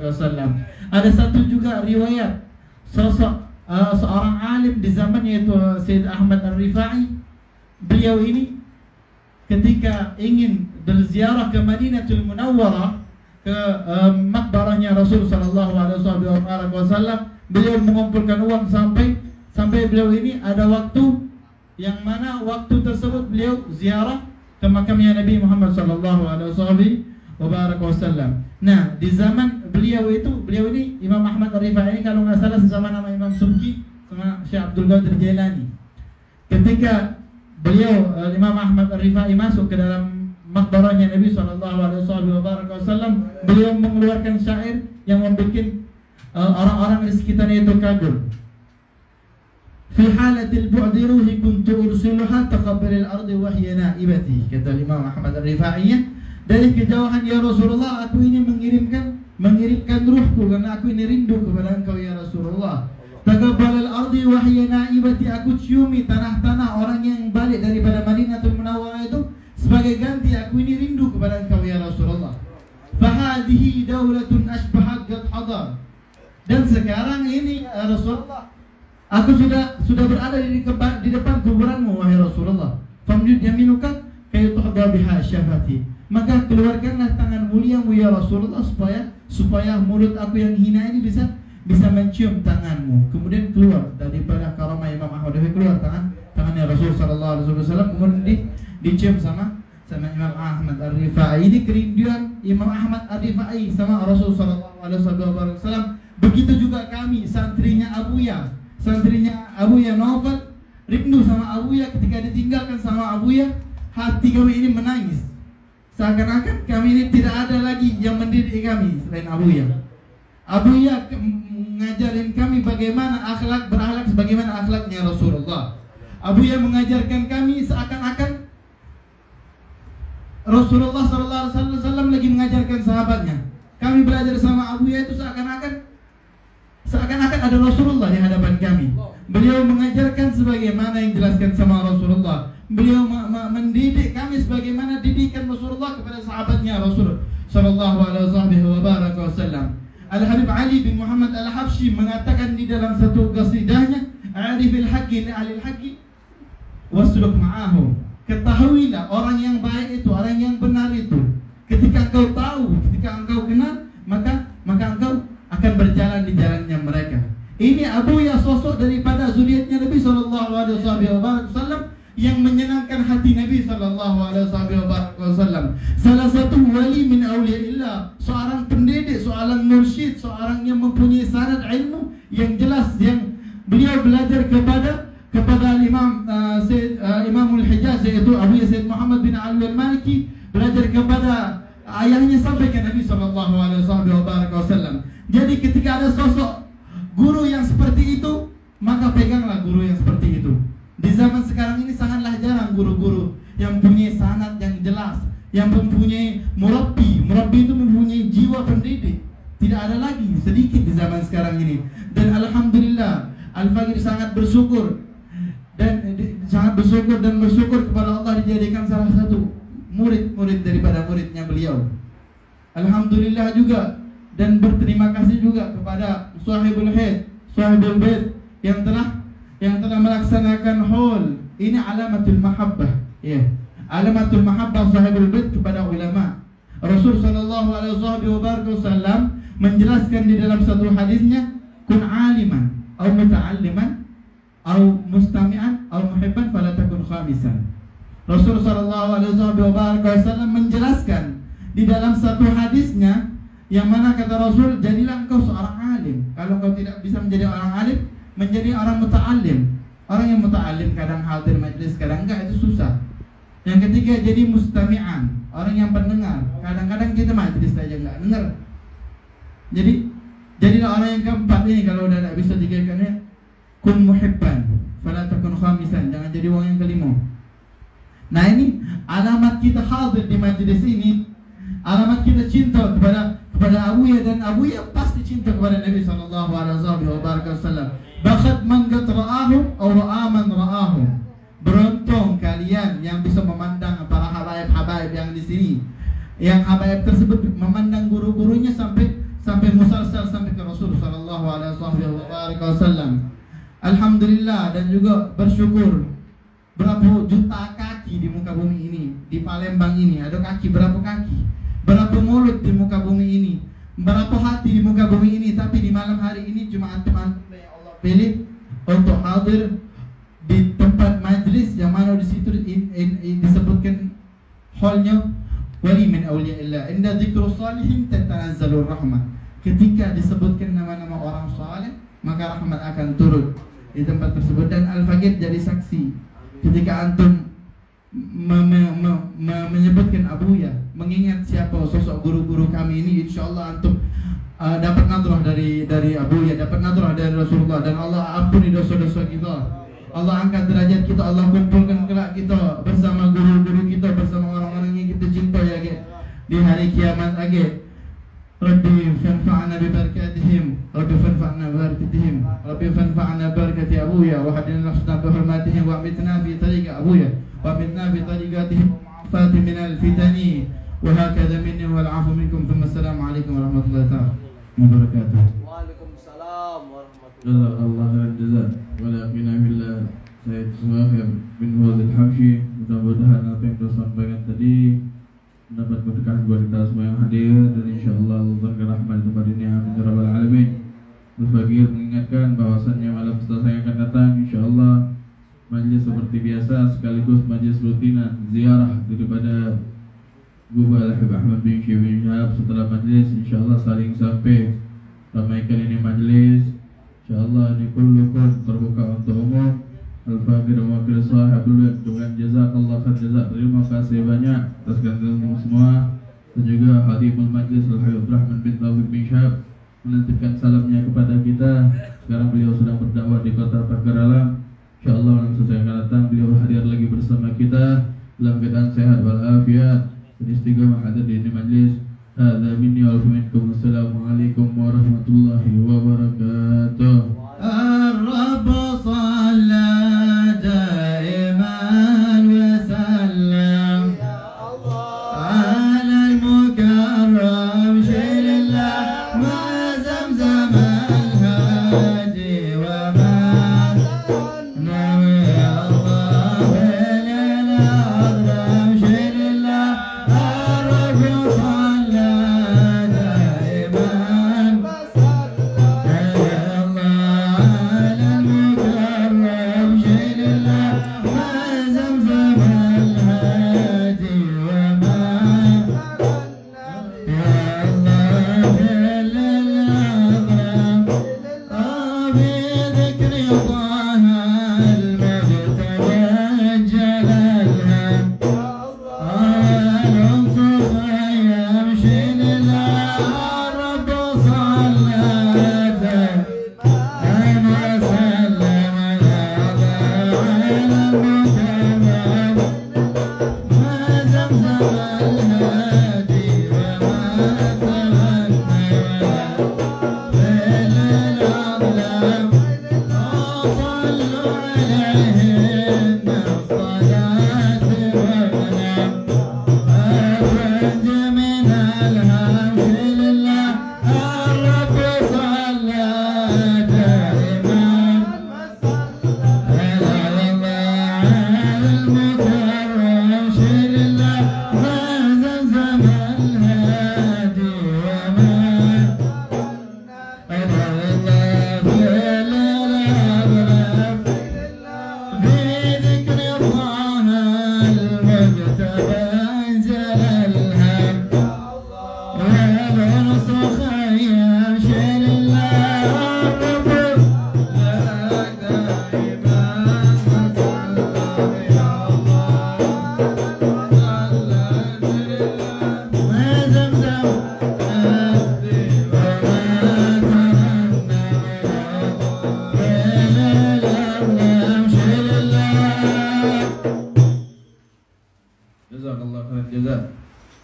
wasallam. Ada satu juga riwayat sosok seorang alim di zamannya, yaitu Sayyid Ahmad Ar-Rifai. Beliau ini ketika ingin berziarah ke Madinatul Munawwarah, ke makbarahnya Rasul sallallahu alaihi wasallam, beliau mengumpulkan uang sampai beliau ini ada waktu yang mana waktu tersebut beliau ziarah ke makamnya Nabi Muhammad sallallahu alaihi wasallam. Nah, di zaman beliau ini Imam Ahmad Ar-Rifai ini kalau nggak salah sesama nama Imam Subki sama Syekh Abdul Qadir Jailani. Ketika beliau Imam Ahmad Ar-Rifai masuk ke dalam makbarahnya Nabi sallallahu alaihi wasallam, beliau mengeluarkan syair yang membuat orang-orang di sekitarnya itu kagum. Fi halatil bu'di ruhi kuntu ursiluha taqabbalil ardi wa hiya naibati, kata Imam Ahmad Ar-Rifai. Dari kejauhan, ya Rasulullah, aku ini mengirimkan ruhku karena aku ini rindu kepada engkau, ya Rasulullah. Taqabbalil ardi wa hiya naibati, aku ciumi tanah-tanah orang yang balik daripada Madinatul Munawwarah itu sebagai ganti aku ini rindu kepada engkau, ya Rasulullah. Fahadihi daulatun ashbahat qad hadar. Dan sekarang ini Rasulullah, aku sudah berada di depan kuburanmu wahai Rasulullah. Famjud yaminuka kay tuhdha biha syafati. Maka keluarkanlah tangan muliamu ya Rasulullah supaya mulut aku yang hina ini bisa mencium tanganmu. Kemudian keluar daripada karamah Imam Ahmad, keluar tangannya Rasul sallallahu alaihi wasallam, kemudian dicium sama Imam Ahmad Ar-Rifai. Ini kerinduan Imam Ahmad Ar-Rifai sama Rasul sallallahu alaihi wasallam. Begitu juga kami santrinya Abuya Naufal rindu sama Abuya. Ketika ditinggalkan sama Abuya, hati kami ini menangis. Seakan-akan kami ini tidak ada lagi yang mendidik kami selain Abuya. Abuya mengajarin kami bagaimana berakhlak sebagaimana akhlaknya Rasulullah. Abuya mengajarkan kami seakan-akan Rasulullah SAW lagi mengajarkan sahabatnya. Kami belajar sama Abuya itu seakan-akan ada Rasulullah di hadapan kami. Beliau mengajarkan sebagaimana yang dijelaskan sama Rasulullah. Beliau mendidik kami sebagaimana didikan Rasulullah kepada sahabatnya Rasul sallallahu alaihi wasallam. Al-Habib Ali bin Muhammad Al-Habsyi mengatakan di dalam satu qasidahnya, "Arifil haqqi li ahli al-haqqi wasluk ma'ahu." Ketahuilah orang yang baik itu, orang yang benar itu. Ketika engkau tahu, ketika engkau kenal, maka engkau akan berjalan di jalannya mereka. Ini Abuya, sosok daripada zuriatnya Nabi sallallahu alaihi wasallam yang menyenangkan hati Nabi sallallahu alaihi wasallam. Salah satu wali min auliyaillah, seorang pendidik, seorang mursyid, seorang yang mempunyai sanad ilmu yang jelas, yang beliau belajar kepada Imamul Hijaz, yaitu Abuya Sayyid Muhammad bin Ali al-Maliki, belajar kepada ayahnya sampai ke Nabi sallallahu alaihi wasallam. Jadi ketika ada sosok guru yang seperti itu, maka peganglah guru yang seperti itu. Di zaman sekarang ini sangatlah jarang guru-guru yang mempunyai sanad yang jelas, yang mempunyai murabbi. Murabbi itu mempunyai jiwa pendidik. Tidak ada lagi, sedikit di zaman sekarang ini. Dan alhamdulillah, Al-Faqir sangat bersyukur dan bersyukur kepada Allah dijadikan salah satu murid daripada muridnya beliau. Alhamdulillah juga, dan berterima kasih juga kepada Sahibul Bait yang telah melaksanakan haul. Ini alamatul mahabbah, ya. Alamatul mahabbah Sahibul Bait kepada ulama. Rasul sallallahu alaihi wasallam menjelaskan di dalam satu hadisnya, kun aliman atau muta'alliman atau mustami'an atau muhibban fala takun khamisan. Rasul sallallahu alaihi wasallam menjelaskan di dalam satu hadisnya, yang mana kata Rasul, jadilah engkau seorang alim. Kalau engkau tidak bisa menjadi orang alim, menjadi orang muta'allim. Orang yang muta'allim kadang hadir majlis, kadang enggak, itu susah. Yang ketiga, jadi mustami'an, orang yang pendengar. Kadang-kadang kita majlis saja enggak dengar. Jadi jadilah orang yang keempat ini. Kalau udah tidak bisa digerakannya, kun muhibban fala takun khamisan, jangan jadi orang yang kelima. Nah, ini alamat kita hadir di majlis ini, alamat kita cinta kepada Abuya, dan Abuya pasti cinta kepada Nabi sallallahu alaihi wasallam. Bakat man qad ra'ahu aw ra'a man ra'ahu. Beruntung kalian yang bisa memandang para habaib yang di sini. Yang habaib tersebut memandang guru-gurunya sampai musalsal sampai ke Rasul sallallahu alaihi wasallam. Alhamdulillah, dan juga bersyukur berapa juta kaki di muka bumi ini, di Palembang ini ada kaki, berapa kaki, berapa mulut di muka bumi ini, berapa hati di muka bumi ini. Tapi di malam hari ini cuma antum yang Allah pilih untuk hadir di tempat majlis yang mana di situ disebutkan halnya wali min awliyaillah, inda dzikrus salihin tatanazzalur rahmah. Ketika disebutkan nama-nama orang saleh, maka rahmat akan turun di tempat tersebut. Dan Al-Faqir jadi saksi ketika antum menyebutkan Abuya, mengingat siapa sosok guru-guru kami ini, insyaallah antum dapat nadrah dari Abuya, dapat nadrah dari Rasulullah, dan Allah ampuni dosa-dosa kita. Allah angkat derajat kita, Allah kumpulkan kelak kita bersama guru-guru kita, bersama orang-orang yang kita cinta ya di hari kiamat lagi. Rabbi fanfa'na bi barakatihim, Rabbi fanfa'na bi barakatihim, Rabbi fanfa'na bi barakati Abuya wa hadina lahsana bi hurmatihim wa amitna fi tariqi Abuya wa amitna fi tariqatihim wa ma'afati min al-fitani وهكذا مني والعفو منكم ثم السلام عليكم ورحمة الله تعالى وبركاته. Waalaikumsalam warahmatullahi Jazakallah khairan jazak. Wa la yaqina billah Sayyid Suhaib bin Wadil Habsyi. Mudah-mudahan apa yang kita sampaikan tadi mendapat berkah buat kita semua yang hadir, dan insyaallah Allah akan rahmat di tempat ini, amin ya rabbal alamin. Al-Fakir mengingatkan bahwasannya malam setelah yang akan datang insyaallah majlis seperti biasa sekaligus majlis rutinan ziarah daripada Gubal Habib Ahmad bin Syekh bin Syahab. Setelah majlis insyaallah saling sampai ramaikan ini majlis, insyaallah ini kullukum terbuka untuk umum. Al-Fakir wakil sahibul waqt dengan jazakallah khair jazak, terima kasih banyak atas kehadiran semua, dan juga hadimul majlis Al-Habib Rahman bin Taufik bin Syahab menitipkan salamnya kepada kita. Sekarang beliau sedang berdakwah di kota Pakralam. Insyaallah dalam sesuatu yang akan datang beliau hadir lagi bersama kita dalam keadaan sehat walafiat dan istiqamah hadir di ini majlis. Hadza minni wa minkum. Assalamualaikum warahmatullahi wabarakatuh. الرب صلى دائما وسلم على المكرم شيل الله ما زمزم الهادي وما نوي الله للأظلم شيل الله الرب صلى دائما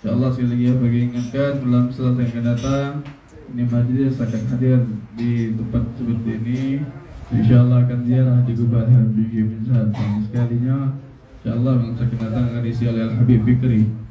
Insyaallah sekali lagi bagi ingatkan dalam setelah yang akan datang ini majlis akan hadir di tempat seperti ini. Insyaallah akan ziarah di Gubal Habib bin Syahab sekalinya. Insyaallah yang akan datang akan diisi oleh Al Habib Fikri.